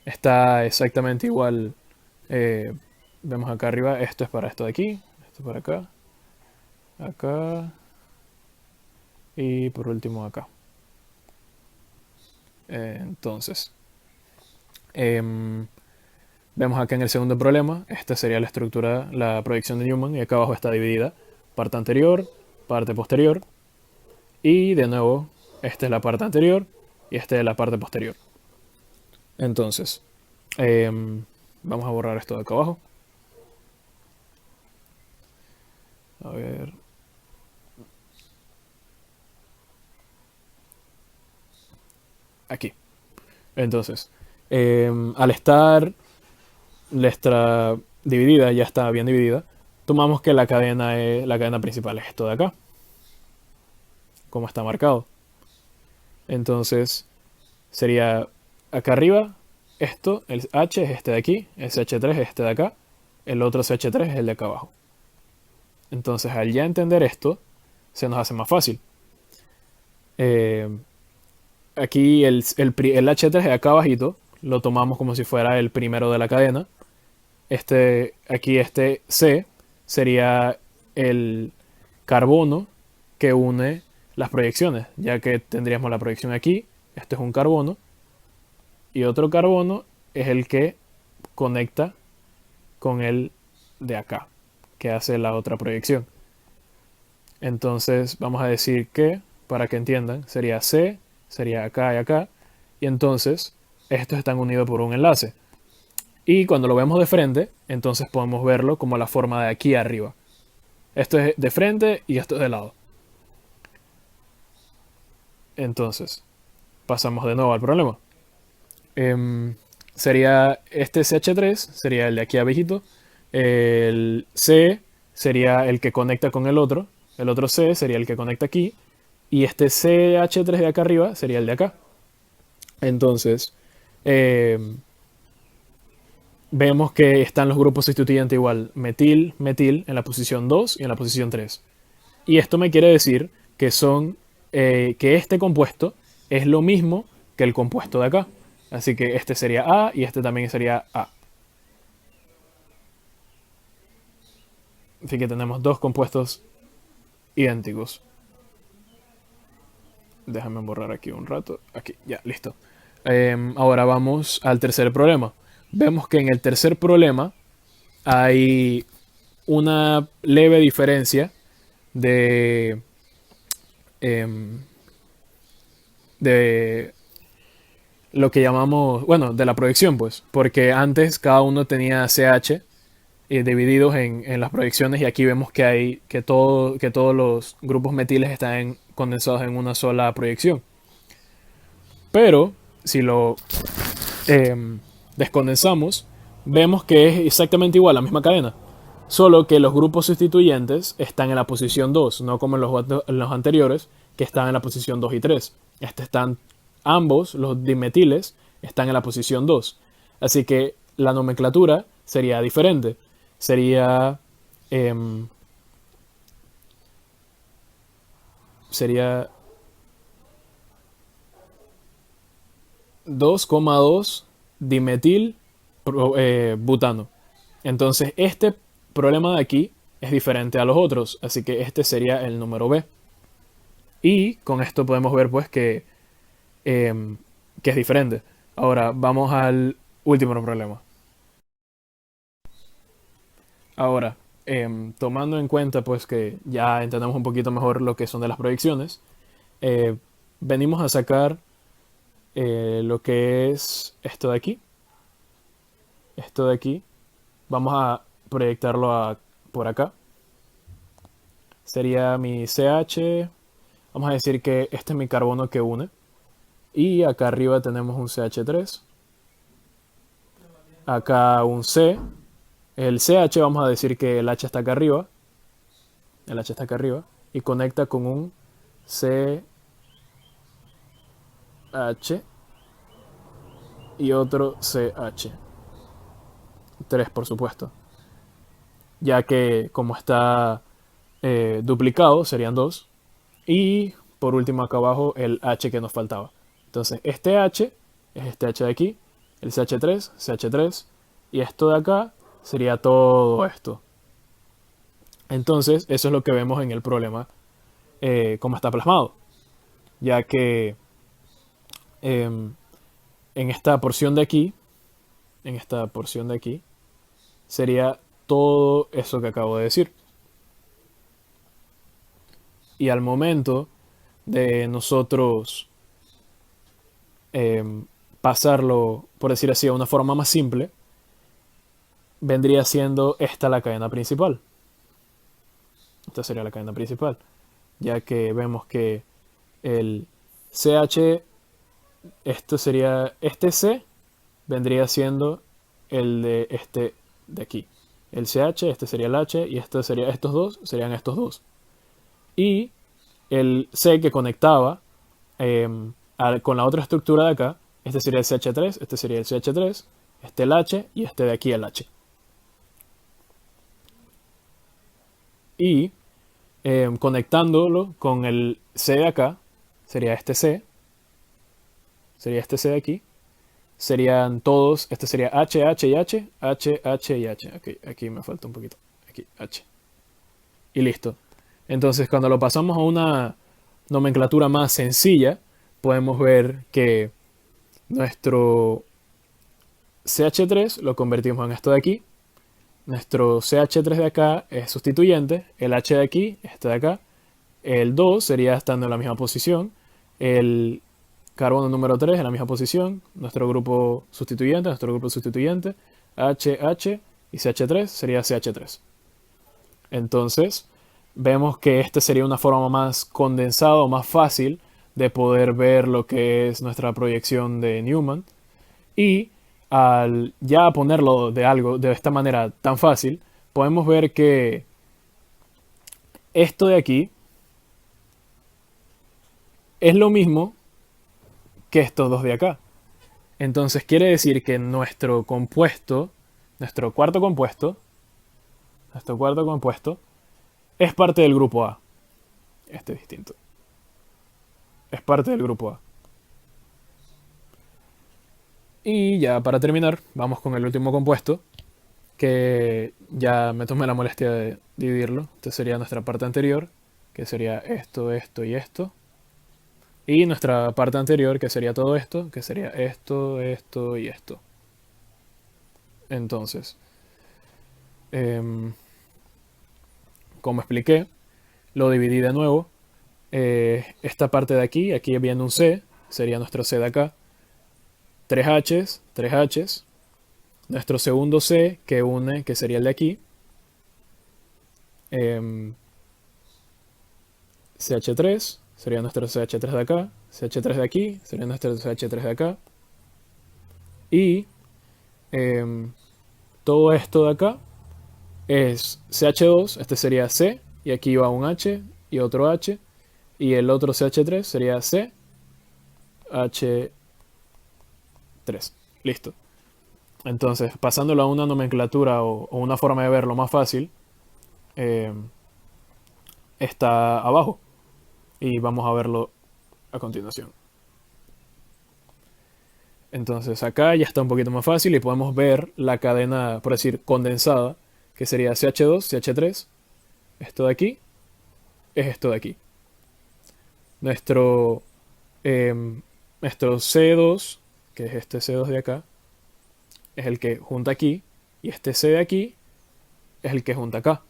C: está exactamente igual. Vemos acá arriba, esto es para esto de aquí, esto para acá, acá y por último acá. Entonces, vemos acá en el segundo problema, esta sería la estructura, la proyección de Newman, y acá abajo está dividida, parte anterior, parte posterior, y de nuevo, esta es la parte anterior y esta es la parte posterior. Entonces, Vamos a borrar esto de acá abajo. A ver. Aquí. Entonces, al estar nuestra dividida, ya está bien dividida, tomamos que la cadena principal es esto de acá, como está marcado. Entonces, sería acá arriba, esto, el H es este de aquí, el CH3 es este de acá, el otro CH3 es el de acá abajo. Entonces, al ya entender esto, se nos hace más fácil. Eh, Aquí el H3 de acá abajito lo tomamos como si fuera el primero de la cadena. Aquí este C sería el carbono que une las proyecciones, ya que tendríamos la proyección aquí, este es un carbono, y otro carbono es el que conecta con el de acá, que hace la otra proyección. Entonces vamos a decir que, para que entiendan, sería C, sería acá y acá, y entonces estos están unidos por un enlace. Y cuando lo vemos de frente, entonces podemos verlo como la forma de aquí arriba. Esto es de frente y esto es de lado. Entonces, pasamos de nuevo al problema. Sería este CH3, sería el de aquí abajito. El C sería el que conecta con el otro. El otro C sería el que conecta aquí. Y este CH3 de acá arriba sería el de acá. Entonces, vemos que están los grupos sustituyentes igual metil, metil en la posición 2 y en la posición 3. Y esto me quiere decir que que este compuesto es lo mismo que el compuesto de acá. Así que este sería A y este también sería A. Así que tenemos dos compuestos idénticos. Déjame borrar aquí un rato. Aquí, ya, listo. Ahora vamos al tercer problema. Vemos que en el tercer problema hay una leve diferencia de, em, de lo que llamamos, bueno, de la proyección, pues, porque antes cada uno tenía CH divididos en las proyecciones y aquí vemos que hay que todos los grupos metiles están condensados en una sola proyección. Pero si lo descondensamos, vemos que es exactamente igual, la misma cadena. Solo que los grupos sustituyentes están en la posición 2, no como en los anteriores, que están en la posición 2 y 3. Ambos, los dimetiles, están en la posición 2. Así que la nomenclatura sería diferente. Sería sería 2,2 dimetil butano. Entonces este problema de aquí es diferente a los otros, así que este sería el número B. Y con esto podemos ver pues que es diferente. Ahora vamos al último problema. Ahora, tomando en cuenta pues que ya entendemos un poquito mejor lo que son de las proyecciones, venimos a sacar lo que es esto de aquí. Esto de aquí. Vamos a proyectarlo por acá. Sería mi CH. Vamos a decir que este es mi carbono que une. Y acá arriba tenemos un CH3. Acá un C. El CH vamos a decir que el H está acá arriba. El H está acá arriba. Y conecta con un CH y otro CH. 3 por supuesto. Ya que como está duplicado serían 2. Y por último acá abajo el H que nos faltaba. Entonces este H es este H de aquí. El CH3, CH3. Y esto de acá sería todo esto. Entonces eso es lo que vemos en el problema como está plasmado. Ya que en esta porción de aquí, sería todo eso que acabo de decir. Y al momento de nosotros pasarlo, por decir así, a una forma más simple, vendría siendo esta la cadena principal. Esta sería la cadena principal, ya que vemos que el CH, esto sería, este C vendría siendo el de este de aquí. El CH, este sería el H, y esto sería estos dos, serían estos dos. Y el C que conectaba con la otra estructura de acá, este sería el CH3, este sería el CH3, este el H y este de aquí el H. Y conectándolo con el C de acá, sería este C de aquí, serían todos, este sería H, H y H, H, H y H. Aquí me falta un poquito, aquí H. Y listo. Entonces cuando lo pasamos a una nomenclatura más sencilla, podemos ver que nuestro CH3 lo convertimos en esto de aquí. Nuestro CH3 de acá es sustituyente. El H de aquí, este de acá. El 2 sería estando en la misma posición. El carbono número 3 en la misma posición. Nuestro grupo sustituyente, H, H y CH3 sería CH3. Entonces, vemos que esta sería una forma más condensada o más fácil de poder ver lo que es nuestra proyección de Newman. Y al ya ponerlo de esta manera tan fácil, podemos ver que esto de aquí es lo mismo que estos dos de acá. Entonces quiere decir que nuestro cuarto compuesto, es parte del grupo A. Este es distinto. Es parte del grupo A. Y ya para terminar, vamos con el último compuesto, que ya me tomé la molestia de dividirlo. Esta sería nuestra parte anterior, que sería esto, esto y esto. Y nuestra parte anterior, que sería todo esto, que sería esto, esto y esto. Entonces, como expliqué, lo dividí de nuevo. Esta parte de aquí, aquí viene un C, sería nuestro C de acá. 3 H's, 3 H's. Nuestro segundo C que une, que sería el de aquí. CH3, sería nuestro CH3 de acá. CH3 de aquí, sería nuestro CH3 de acá. Y todo esto de acá es CH2, este sería C, y aquí va un H y otro H. Y el otro CH3 sería C, H3. Listo. Entonces, pasándolo a una nomenclatura o una forma de verlo más fácil, está abajo. Y vamos a verlo a continuación. Entonces, acá ya está un poquito más fácil y podemos ver la cadena, por decir, condensada, que sería CH2, CH3. Esto de aquí es esto de aquí. Nuestro C2, que es este C2 de acá, es el que junta aquí, y este C de aquí es el que junta acá.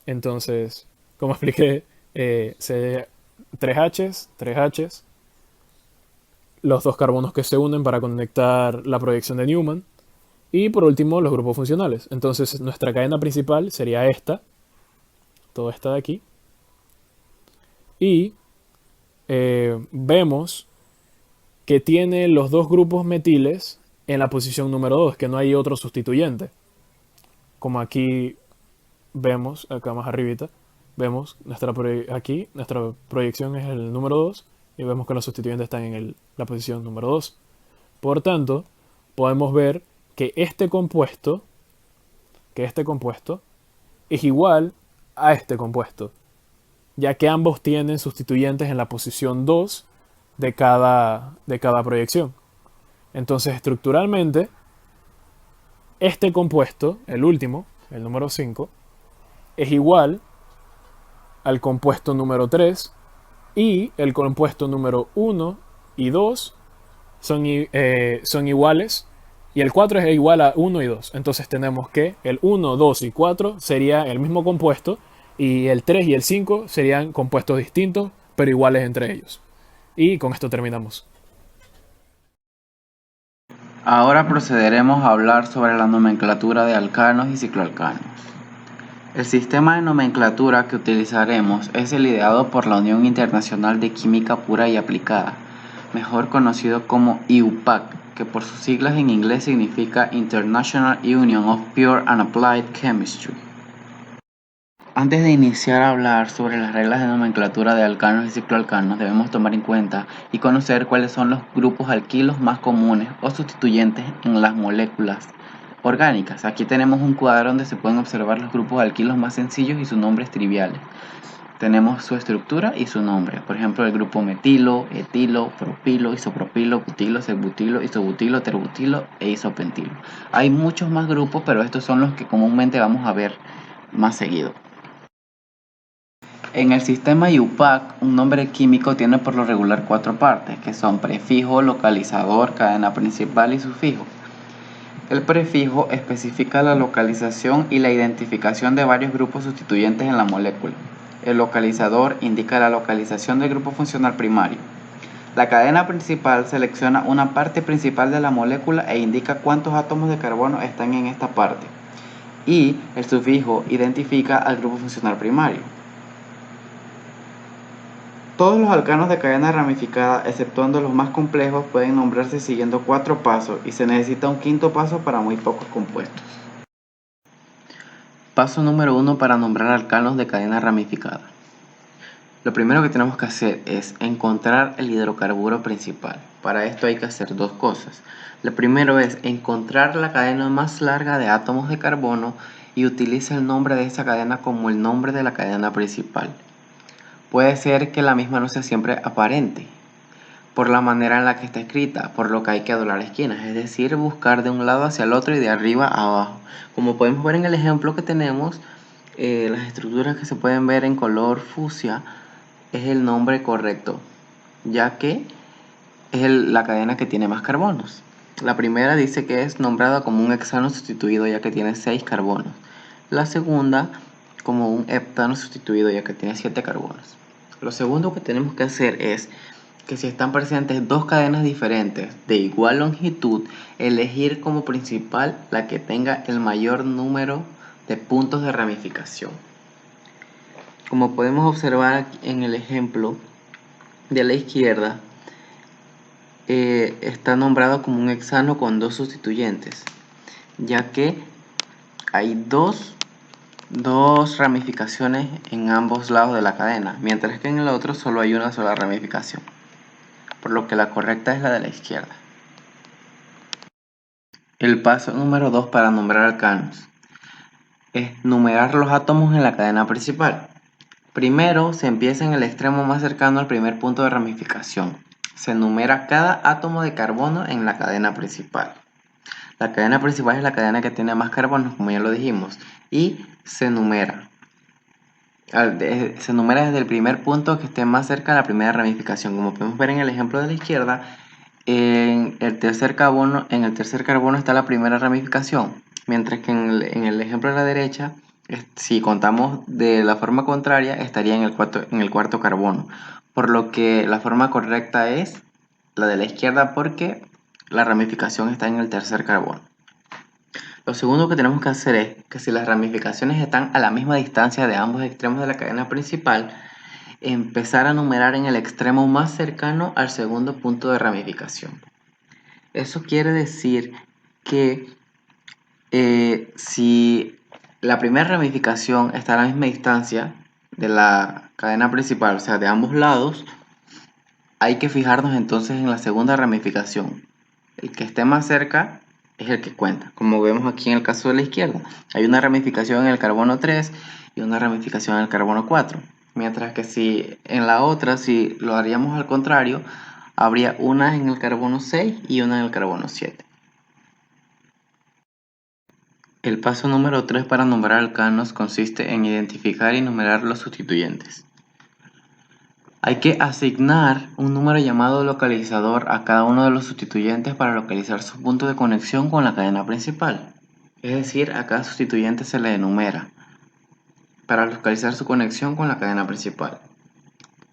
C: Entonces, como expliqué, 3 H's, los dos carbonos que se unen para conectar la proyección de Newman, y por último los grupos funcionales. Entonces nuestra cadena principal sería esta, toda esta de aquí, y vemos que tiene los dos grupos metiles en la posición número 2, que no hay otro sustituyente. Como aquí vemos, acá más arribita, vemos nuestra proyección es el número 2 y vemos que los sustituyentes están en la posición número 2. Por tanto, podemos ver que este compuesto es igual a este compuesto, ya que ambos tienen sustituyentes en la posición 2 de cada proyección. Entonces, estructuralmente, este compuesto, el último, el número 5, es igual al compuesto número 3, y el compuesto número 1 y 2 son iguales, y el 4 es igual a 1 y 2. Entonces tenemos que el 1, 2 y 4 sería el mismo compuesto, y el 3 y el 5 serían compuestos distintos, pero iguales entre ellos. Y con esto terminamos.
D: Ahora procederemos a hablar sobre la nomenclatura de alcanos y cicloalcanos. El sistema de nomenclatura que utilizaremos es el ideado por la Unión Internacional de Química Pura y Aplicada, mejor conocido como IUPAC, que por sus siglas en inglés significa International Union of Pure and Applied Chemistry. Antes de iniciar a hablar sobre las reglas de nomenclatura de alcanos y cicloalcanos, debemos tomar en cuenta y conocer cuáles son los grupos alquilos más comunes o sustituyentes en las moléculas orgánicas. Aquí tenemos un cuadro donde se pueden observar los grupos alquilos más sencillos y sus nombres triviales. Tenemos su estructura y su nombre. Por ejemplo, el grupo metilo, etilo, propilo, isopropilo, butilo, C-butilo, isobutilo, terbutilo e isopentilo. Hay muchos más grupos, pero estos son los que comúnmente vamos a ver más seguido. En el sistema IUPAC, un nombre químico tiene por lo regular 4 partes, que son prefijo, localizador, cadena principal y sufijo. El prefijo especifica la localización y la identificación de varios grupos sustituyentes en la molécula. El localizador indica la localización del grupo funcional primario. La cadena principal selecciona una parte principal de la molécula e indica cuántos átomos de carbono están en esta parte. Y el sufijo identifica al grupo funcional primario. Todos los alcanos de cadena ramificada, exceptuando los más complejos, pueden nombrarse siguiendo 4 pasos y se necesita un quinto paso para muy pocos compuestos. Paso número 1 para nombrar alcanos de cadena ramificada. Lo primero que tenemos que hacer es encontrar el hidrocarburo principal. Para esto hay que hacer 2 cosas. Lo primero es encontrar la cadena más larga de átomos de carbono y utiliza el nombre de esa cadena como el nombre de la cadena principal. Puede ser que la misma no sea siempre aparente por la manera en la que está escrita, por lo que hay que doblar esquinas, es decir, buscar de un lado hacia el otro y de arriba a abajo. Como podemos ver en el ejemplo que tenemos, las estructuras que se pueden ver en color fucsia es el nombre correcto, ya que es la cadena que tiene más carbonos. La primera dice que es nombrada como un hexano sustituido, ya que tiene 6 carbonos. La segunda como un heptano sustituido, ya que tiene 7 carbonos. Lo segundo que tenemos que hacer es que si están presentes 2 cadenas diferentes de igual longitud, elegir como principal la que tenga el mayor número de puntos de ramificación. Como podemos observar en el ejemplo de la izquierda, está nombrado como un hexano con 2 sustituyentes, ya que hay dos ramificaciones en ambos lados de la cadena, mientras que en el otro solo hay una sola ramificación, por lo que la correcta es la de la izquierda. El paso número 2 para nombrar alcanos es numerar los átomos en la cadena principal. Primero se empieza en el extremo más cercano al primer punto de ramificación. Se numera cada átomo de carbono en la cadena principal. La cadena principal es la cadena que tiene más carbonos, como ya lo dijimos, y se numera desde el primer punto que esté más cerca de la primera ramificación. Como podemos ver en el ejemplo de la izquierda, en el tercer carbono está la primera ramificación, mientras que en el ejemplo de la derecha, si contamos de la forma contraria, estaría en el cuarto carbono, por lo que la forma correcta es la de la izquierda, porque la ramificación está en el tercer carbono. Lo segundo que tenemos que hacer es que si las ramificaciones están a la misma distancia de ambos extremos de la cadena principal, empezar a numerar en el extremo más cercano al segundo punto de ramificación. Eso quiere decir que si la primera ramificación está a la misma distancia de la cadena principal, o sea, de ambos lados, hay que fijarnos entonces en la segunda ramificación. El que esté más cerca es el que cuenta, como vemos aquí en el caso de la izquierda. Hay una ramificación en el carbono 3 y una ramificación en el carbono 4. Mientras que si en la otra, si lo haríamos al contrario, habría una en el carbono 6 y una en el carbono 7. El paso número 3 para nombrar alcanos consiste en identificar y numerar los sustituyentes. Hay que asignar un número llamado localizador a cada uno de los sustituyentes para localizar su punto de conexión con la cadena principal. Es decir, a cada sustituyente se le enumera para localizar su conexión con la cadena principal.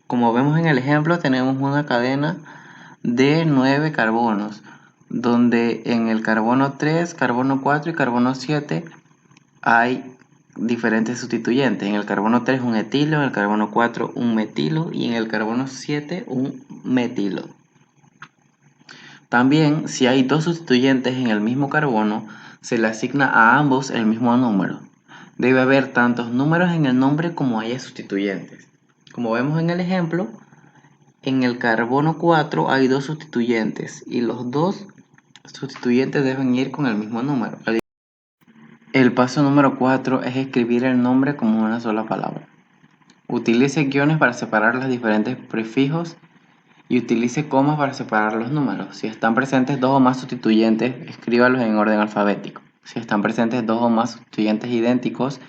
D: Como vemos en el ejemplo, tenemos una cadena de 9 carbonos, donde en el carbono 3, carbono 4 y carbono 7 hay diferentes sustituyentes. En el carbono 3 un etilo, en el carbono 4 un metilo y en el carbono 7 un metilo. También, si hay dos sustituyentes en el mismo carbono, se le asigna a ambos el mismo número. Debe haber tantos números en el nombre como haya sustituyentes. Como vemos en el ejemplo, en el carbono 4 hay dos sustituyentes y los dos sustituyentes deben ir con el mismo número. El paso número 4 es escribir el nombre como una sola palabra. Utilice guiones para separar los diferentes prefijos y utilice comas para separar los números. Si están presentes dos o más sustituyentes, escríbalos en orden alfabético. Si están presentes dos o más sustituyentes idénticos,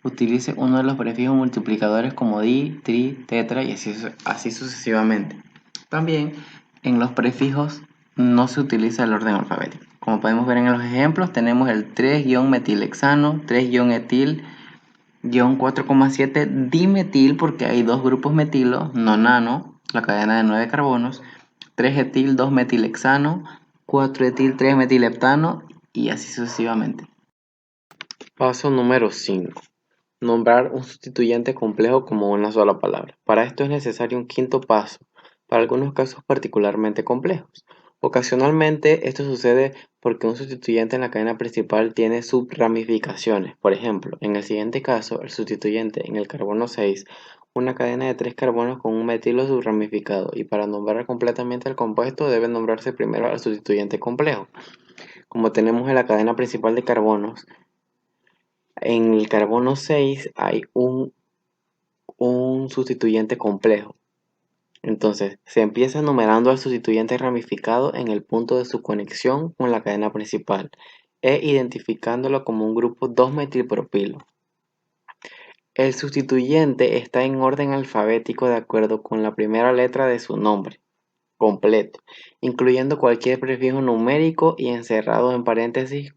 D: utilice uno de los prefijos multiplicadores como di, tri, tetra y así sucesivamente. También en los prefijos no se utiliza el orden alfabético. Como podemos ver en los ejemplos, tenemos el 3-metilhexano, 3-etil, 4,7 dimetil porque hay dos grupos metilo, nonano, la cadena de 9 carbonos, 3-etil, 2-metilhexano, 4-etil, 3-metilheptano y así sucesivamente. Paso número 5. Nombrar un sustituyente complejo como una sola palabra. Para esto es necesario un quinto paso, para algunos casos particularmente complejos. Ocasionalmente esto sucede porque un sustituyente en la cadena principal tiene subramificaciones. Por ejemplo, en el siguiente caso, el sustituyente en el carbono 6, una cadena de 3 carbonos con un metilo subramificado, y para nombrar completamente el compuesto debe nombrarse primero al sustituyente complejo. Como tenemos en la cadena principal de carbonos, en el carbono 6 hay un sustituyente complejo. Entonces, se empieza numerando al sustituyente ramificado en el punto de su conexión con la cadena principal e identificándolo como un grupo 2-metilpropilo. El sustituyente está en orden alfabético de acuerdo con la primera letra de su nombre completo, incluyendo cualquier prefijo numérico y encerrado en paréntesis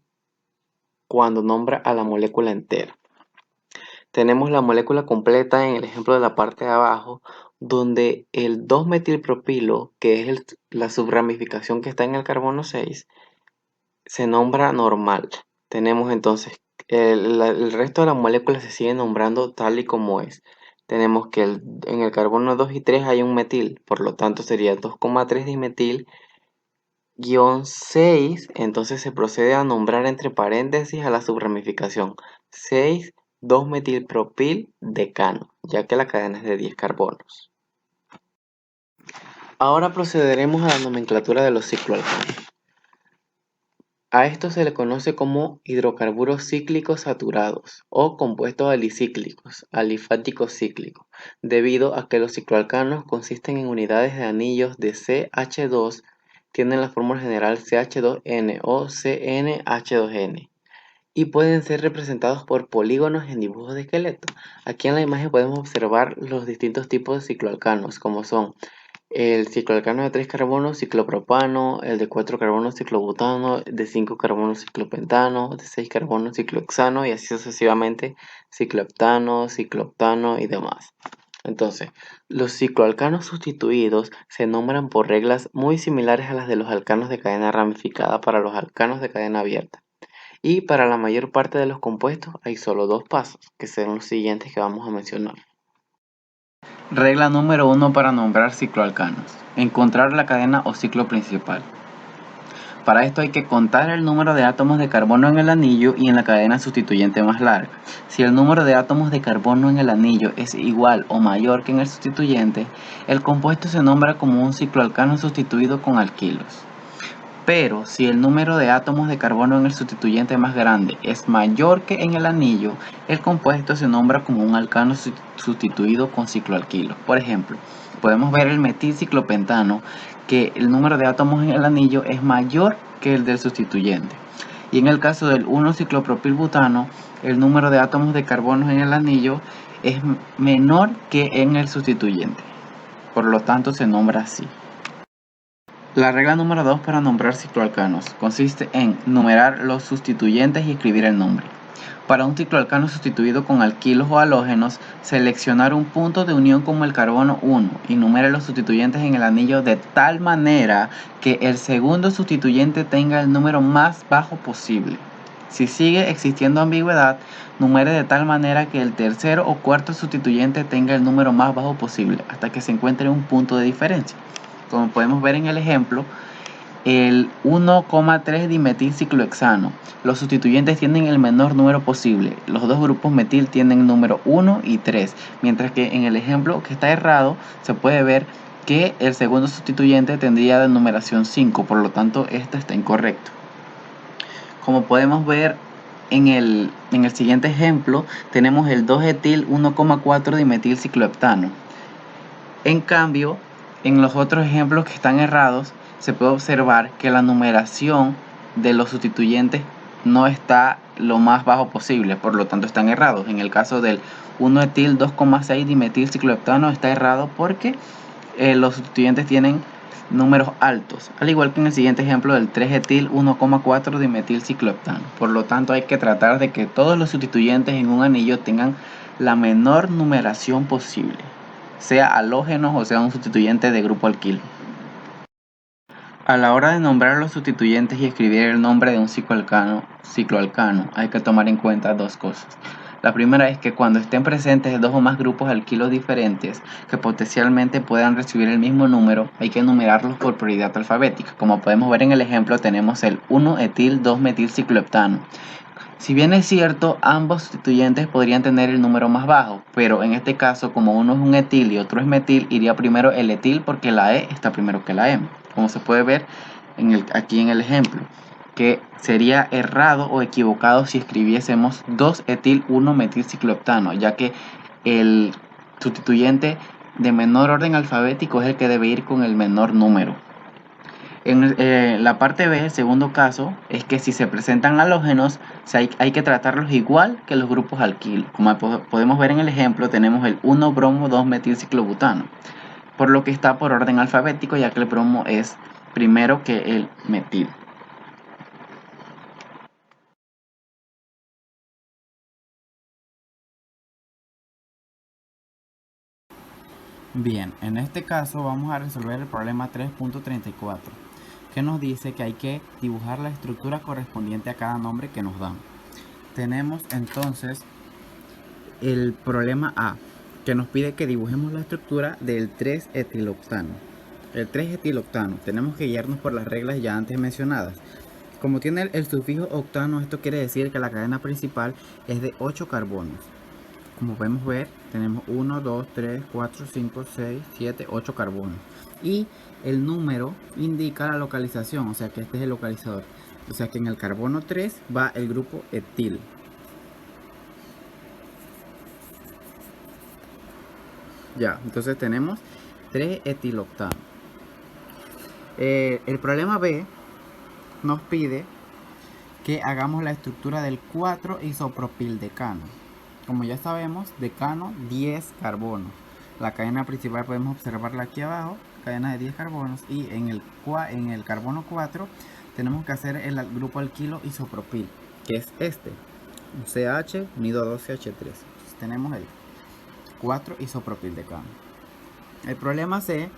D: cuando nombra a la molécula entera. Tenemos la molécula completa en el ejemplo de la parte de abajo, donde el 2-metilpropilo, que es la subramificación que está en el carbono 6, se nombra normal. Tenemos entonces el resto de la molécula se sigue nombrando tal y como es. Tenemos que en el carbono 2 y 3 hay un metil, por lo tanto sería 2,3 dimetil 6, entonces se procede a nombrar entre paréntesis a la subramificación 6 2-metilpropil decano, ya que la cadena es de 10 carbonos. Ahora procederemos a la nomenclatura de los cicloalcanos. A esto se le conoce como hidrocarburos cíclicos saturados o compuestos alicíclicos, alifáticos cíclicos, debido a que los cicloalcanos consisten en unidades de anillos de CH2, tienen la fórmula general CH2N o CnH2N. Y pueden ser representados por polígonos en dibujos de esqueleto. Aquí en la imagen podemos observar los distintos tipos de cicloalcanos, como son el cicloalcano de 3 carbonos, ciclopropano, el de 4 carbonos, ciclobutano, de 5 carbonos, ciclopentano, de 6 carbonos, ciclohexano y así sucesivamente, cicloheptano, ciclooctano y demás. Entonces, los cicloalcanos sustituidos se nombran por reglas muy similares a las de los alcanos de cadena ramificada para los alcanos de cadena abierta. Y para la mayor parte de los compuestos hay solo dos pasos, que serán los siguientes que vamos a mencionar. Regla número 1 para nombrar cicloalcanos. Encontrar la cadena o ciclo principal. Para esto hay que contar el número de átomos de carbono en el anillo y en la cadena sustituyente más larga. Si el número de átomos de carbono en el anillo es igual o mayor que en el sustituyente, el compuesto se nombra como un cicloalcano sustituido con alquilos. Pero si el número de átomos de carbono en el sustituyente más grande es mayor que en el anillo, el compuesto se nombra como un alcano sustituido con cicloalquilo. Por ejemplo, podemos ver el metilciclopentano, que el número de átomos en el anillo es mayor que el del sustituyente. Y en el caso del 1-ciclopropilbutano, el número de átomos de carbono en el anillo es menor que en el sustituyente. Por lo tanto, se nombra así. La regla número 2 para nombrar cicloalcanos consiste en numerar los sustituyentes y escribir el nombre. Para un cicloalcano sustituido con alquilos o halógenos, seleccionar un punto de unión como el carbono 1 y numere los sustituyentes en el anillo de tal manera que el segundo sustituyente tenga el número más bajo posible. Si sigue existiendo ambigüedad, numere de tal manera que el tercero o cuarto sustituyente tenga el número más bajo posible hasta que se encuentre un punto de diferencia. Como podemos ver en el ejemplo, el 1,3 dimetilciclohexano. Los sustituyentes tienen el menor número posible. Los dos grupos metil tienen número 1 y 3, mientras que en el ejemplo que está errado se puede ver que el segundo sustituyente tendría de numeración 5, por lo tanto este está incorrecto. Como podemos ver en el siguiente ejemplo, tenemos el 2-etil 1,4 dimetilcicloheptano. En cambio, en los otros ejemplos que están errados, se puede observar que la numeración de los sustituyentes no está lo más bajo posible, por lo tanto están errados. En el caso del 1-etil 2,6 dimetilcicloheptano está errado porque los sustituyentes tienen números altos, al igual que en el siguiente ejemplo del 3-etil 1,4 dimetilcicloheptano. Por lo tanto, hay que tratar de que todos los sustituyentes en un anillo tengan la menor numeración posible, sea halógenos o sea un sustituyente de grupo alquilo. A la hora de nombrar los sustituyentes y escribir el nombre de un cicloalcano, hay que tomar en cuenta dos cosas. La primera es que cuando estén presentes dos o más grupos alquilos diferentes que potencialmente puedan recibir el mismo número, hay que numerarlos por prioridad alfabética. Como podemos ver en el ejemplo, tenemos el 1-etil 2-metilcicloheptano. Si bien es cierto, ambos sustituyentes podrían tener el número más bajo, pero en este caso, como uno es un etil y otro es metil, iría primero el etil porque la E está primero que la M. Como se puede ver aquí en el ejemplo, que sería errado o equivocado si escribiésemos 2-etil 1-metilcicloheptano, ya que el sustituyente de menor orden alfabético es el que debe ir con el menor número. En la parte B, el segundo caso, es que si se presentan halógenos, hay que tratarlos igual que los grupos alquilo. Como podemos ver en el ejemplo, tenemos el 1-bromo 2-metilciclobutano, por lo que está por orden alfabético, ya que el bromo es primero que el metil.
E: Bien, en este caso vamos a resolver el problema 3.34, que nos dice que hay que dibujar la estructura correspondiente a cada nombre que nos dan. Tenemos entonces el problema A, que nos pide que dibujemos la estructura del 3-etiloctano. El 3-etiloctano, tenemos que guiarnos por las reglas ya antes mencionadas. Como tiene el sufijo octano, esto quiere decir que la cadena principal es de 8 carbonos. Como podemos ver, tenemos 1, 2, 3, 4, 5, 6, 7, 8 carbonos. Y el número indica la localización, o sea que este es el localizador. O sea que en el carbono 3 va el grupo etil. Ya, entonces tenemos 3-etiloctano. El problema B nos pide que hagamos la estructura del 4-isopropildecano. Como ya sabemos, decano 10 carbonos. La cadena principal podemos observarla aquí abajo, cadena de 10 carbonos, y en el carbono 4 tenemos que hacer el grupo alquilo isopropil, que es este, un CH unido a 2CH3. Entonces tenemos el 4-isopropildecano. El problema C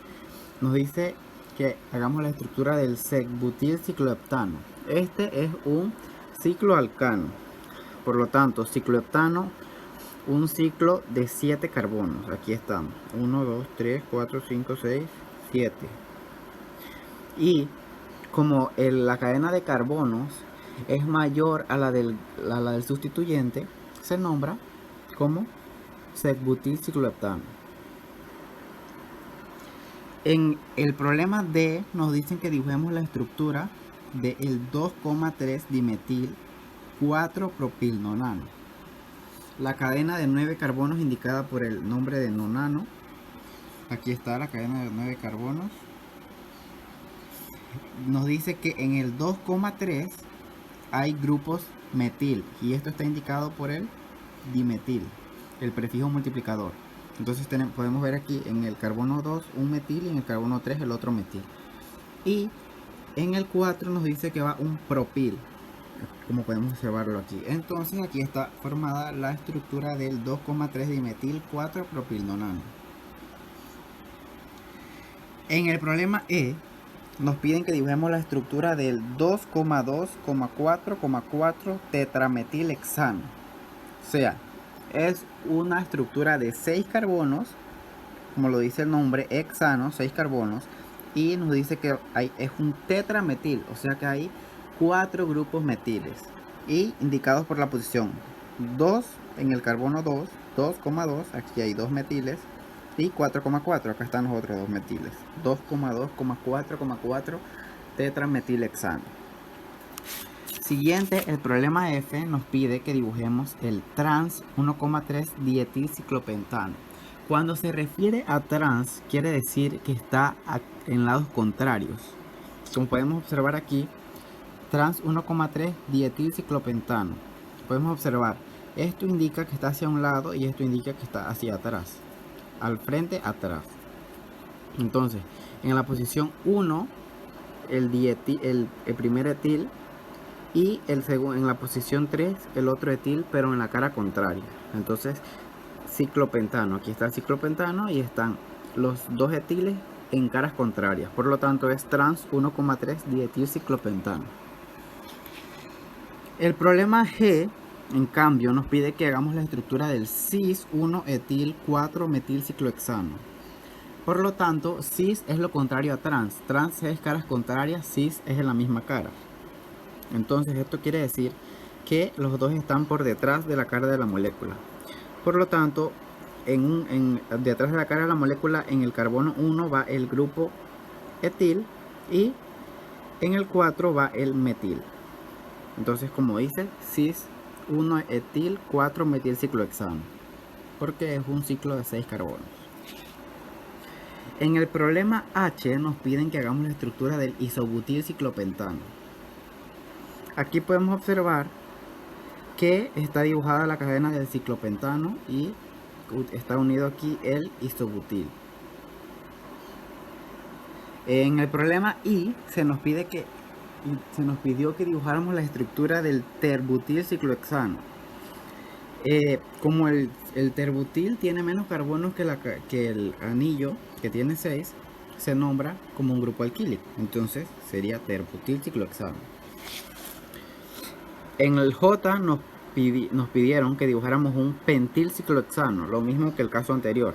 E: nos dice que hagamos la estructura del sec-butilcicloheptano. Este es un cicloalcano, por lo tanto cicloheptano, un ciclo de 7 carbonos. Aquí estamos, 1, 2, 3, 4, 5, 6, 7. Y como la cadena de carbonos es mayor a la del sustituyente, se nombra como sec-butilcicloheptano. En el problema D nos dicen que dibujemos la estructura del 2,3 dimetil 4-propilnonano. La cadena de 9 carbonos indicada por el nombre de nonano. Aquí está la cadena de 9 carbonos. Nos dice que en el 2,3 hay grupos metil y esto está indicado por el dimetil, el prefijo multiplicador. Entonces podemos ver aquí en el carbono 2 un metil y en el carbono 3 el otro metil. Y en el 4 nos dice que va un propil. como podemos observarlo aquí. Entonces aquí está formada la estructura del 2,3 dimetil 4-propilnonano. En el problema E nos piden que dibujemos la estructura del 2,2,4,4 tetrametilhexano. O sea, es una estructura de 6 carbonos, como lo dice el nombre, hexano, 6 carbonos, y nos dice que es un tetrametil, o sea que hay 4 grupos metiles, y indicados por la posición 2 en el carbono 2, 2,2, aquí hay 2 metiles, y 4,4, acá están los otros 2 metiles, 2,2,4,4 tetrametilhexano. Siguiente, el problema F nos pide que dibujemos el trans 1,3 dietilciclopentano. Cuando se refiere a trans, quiere decir que está en lados contrarios. Como podemos observar aquí, trans 1,3 dietilciclopentano. Podemos observar, esto indica que está hacia un lado y esto indica que está hacia atrás. Al frente, atrás. Entonces, en la posición 1, el primer etil, y en la posición 3 el otro etil, pero en la cara contraria. Entonces ciclopentano, aquí está el ciclopentano y están los dos etiles en caras contrarias, por lo tanto es trans 1,3 dietilciclopentano. El problema G, en cambio, nos pide que hagamos la estructura del cis 1 etil 4 metilciclohexano. Por lo tanto, cis es lo contrario a trans. Trans es caras contrarias, cis es en la misma cara. Entonces esto quiere decir que los dos están por detrás de la cara de la molécula. Por lo tanto, detrás de la cara de la molécula, en el carbono 1 va el grupo etil y en el 4 va el metil. Entonces, como dice, cis 1 etil 4 metilciclohexano, porque es un ciclo de 6 carbonos. En el problema H nos piden que hagamos la estructura del isobutilciclopentano. Aquí podemos observar que está dibujada la cadena del ciclopentano y está unido aquí el isobutil. En el problema I se nos pidió que dibujáramos la estructura del terbutilciclohexano. Como el terbutil tiene menos carbonos que el anillo, que tiene 6, se nombra como un grupo alquílico. Entonces sería terbutilciclohexano. En el J nos pidieron que dibujáramos un pentilciclohexano, lo mismo que el caso anterior.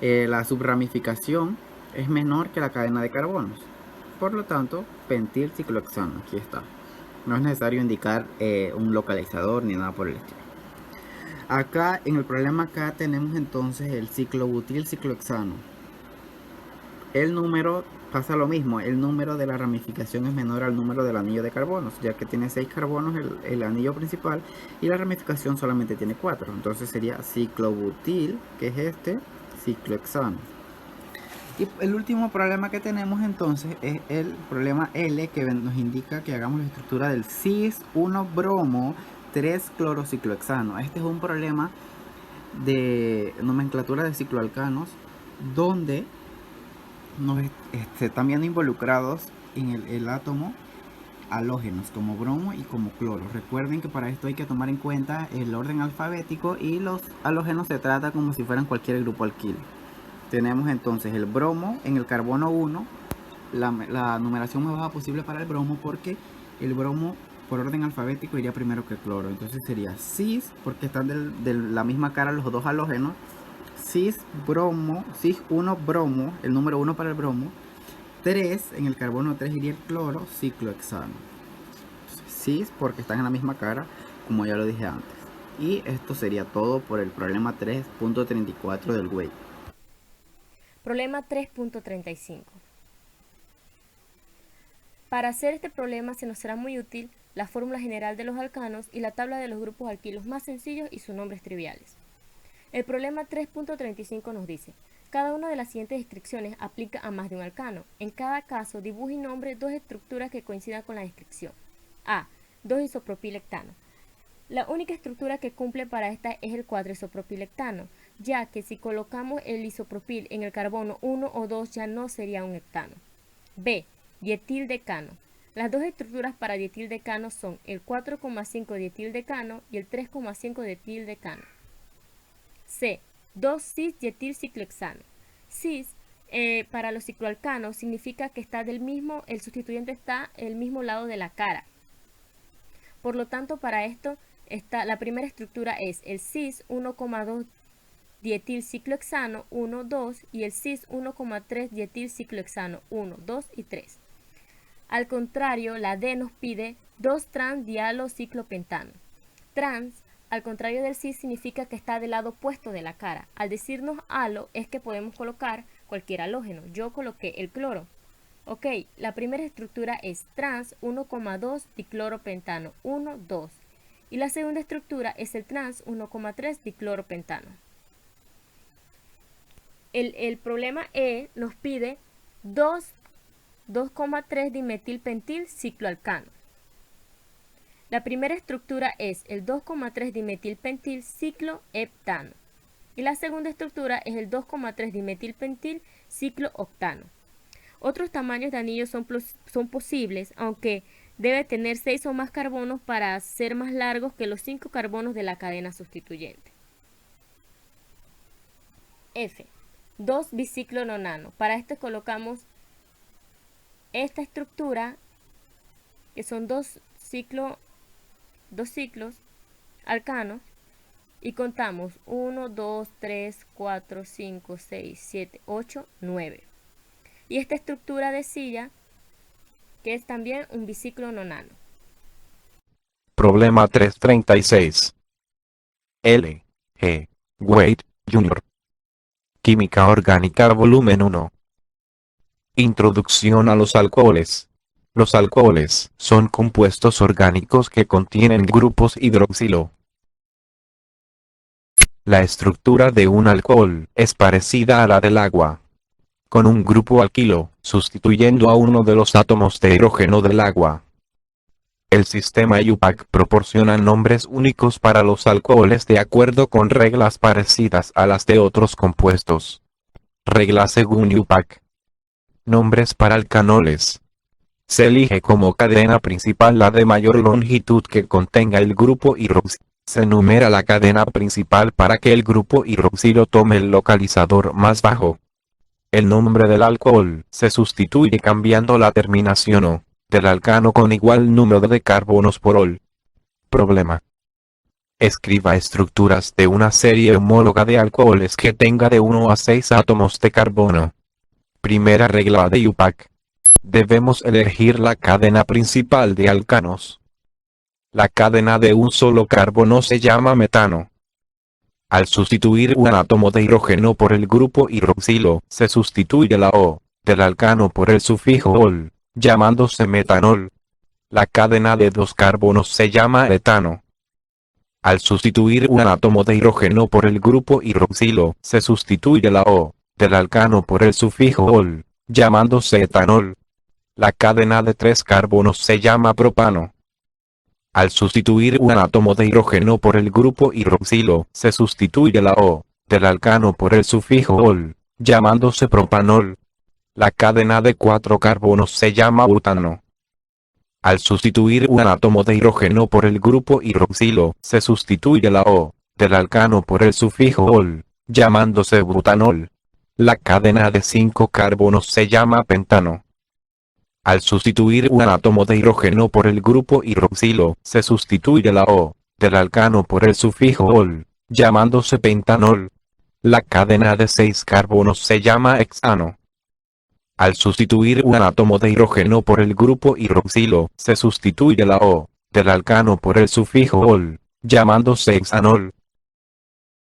E: La subramificación es menor que la cadena de carbonos, por lo tanto pentilciclohexano, aquí está. No es necesario indicar un localizador ni nada por el estilo. Acá en el problema K tenemos entonces el ciclobutilciclohexano. El número pasa lo mismo, el número de la ramificación es menor al número del anillo de carbonos, ya que tiene 6 carbonos el anillo principal y la ramificación solamente tiene 4. Entonces sería ciclobutil, que es este, ciclohexano. Y el último problema que tenemos entonces es el problema L, que nos indica que hagamos la estructura del cis 1 bromo 3 clorociclohexano. Este es un problema de nomenclatura de cicloalcanos donde están bien involucrados en el átomo halógenos como bromo y como cloro. Recuerden que para esto hay que tomar en cuenta el orden alfabético y los halógenos se trata como si fueran cualquier grupo alquilo. Tenemos entonces el bromo en el carbono 1, la numeración más baja posible para el bromo, porque el bromo por orden alfabético iría primero que el cloro. Entonces sería cis, porque están de la misma cara los dos halógenos, cis 1 bromo, el número 1 para el bromo, 3 en el carbono 3 iría el cloro, ciclohexano. Cis porque están en la misma cara, como ya lo dije antes. Y esto sería todo por el problema 3.34 del WEI.
F: Problema 3.35. Para hacer este problema se nos será muy útil la fórmula general de los alcanos y la tabla de los grupos alquilos más sencillos y sus nombres triviales. El problema 3.35 nos dice: cada una de las siguientes descripciones aplica a más de un alcano. En cada caso, dibuje y nombre dos estructuras que coincidan con la descripción. A. 2-isopropilhectano. La única estructura que cumple para esta es el 4-isopropilhectano, ya que si colocamos el isopropil en el carbono 1 o 2 ya no sería un hectano. B. Dietildecano. Las dos estructuras para dietildecano son el 4,5 dietildecano y el 3,5 dietildecano. C. 2-cis-dietilciclohexano. Cis para los cicloalcanos significa que está el sustituyente está del mismo lado de la cara. Por lo tanto, para esto la primera estructura es el cis 1,2 dietilciclohexano 1, 2 y el cis 1,3 dietilciclohexano 1, 2 y 3. Al contrario, la D nos pide 2-trans-dialociclopentano. Trans, al contrario del cis, significa que está del lado opuesto de la cara. Al decirnos halo es que podemos colocar cualquier halógeno. Yo coloqué el cloro. Ok, la primera estructura es trans 1,2 dicloropentano 1, 2. Y la segunda estructura es el trans 1,3 dicloropentano. El problema E nos pide 2,3 dimetilpentil cicloalcano. La primera estructura es el 2,3 dimetilpentil cicloheptano. Y la segunda estructura es el 2,3 dimetilpentil ciclooctano. Otros tamaños de anillos son posibles, aunque debe tener 6 o más carbonos para ser más largos que los 5 carbonos de la cadena sustituyente. F. 2-biciclononano. Para esto colocamos esta estructura, que son dos ciclos alcanos, y contamos 1, 2, 3, 4, 5, 6, 7, 8, 9. Y esta estructura de silla, que es también un biciclononano.
G: Problema 336. L. G. Wade, Jr. Química orgánica, volumen 1. Introducción a los alcoholes. Los alcoholes son compuestos orgánicos que contienen grupos hidroxilo. La estructura de un alcohol es parecida a la del agua, con un grupo alquilo sustituyendo a uno de los átomos de hidrógeno del agua. El sistema IUPAC proporciona nombres únicos para los alcoholes de acuerdo con reglas parecidas a las de otros compuestos. Reglas según IUPAC. Nombres para alcanoles. Se elige como cadena principal la de mayor longitud que contenga el grupo hidroxilo. Se numera la cadena principal para que el grupo hidroxilo tome el localizador más bajo. El nombre del alcohol se sustituye cambiando la terminación O del alcano con igual número de carbonos por ol. Problema. Escriba estructuras de una serie homóloga de alcoholes que tenga de 1 a 6 átomos de carbono. Primera regla de IUPAC. Debemos elegir la cadena principal de alcanos. La cadena de un solo carbono se llama metano. Al sustituir un átomo de hidrógeno por el grupo hidroxilo, se sustituye la O del alcano por el sufijo ol, llamándose metanol. La cadena de dos carbonos se llama etano. Al sustituir un átomo de hidrógeno por el grupo hidroxilo, se sustituye la O del alcano por el sufijo ol, llamándose etanol. La cadena de 3 carbonos se llama propano. Al sustituir un átomo de hidrógeno por el grupo hidroxilo, se sustituye la O del alcano por el sufijo ol, llamándose propanol. La cadena de 4 carbonos se llama butano. Al sustituir un átomo de hidrógeno por el grupo hidroxilo, se sustituye la O del alcano por el sufijo ol, llamándose butanol. La cadena de 5 carbonos se llama pentano. Al sustituir un átomo de hidrógeno por el grupo hidroxilo, se sustituye la O del alcano por el sufijo ol, llamándose pentanol. La cadena de 6 carbonos se llama hexano. Al sustituir un átomo de hidrógeno por el grupo hidroxilo, se sustituye la O del alcano por el sufijo ol, llamándose hexanol.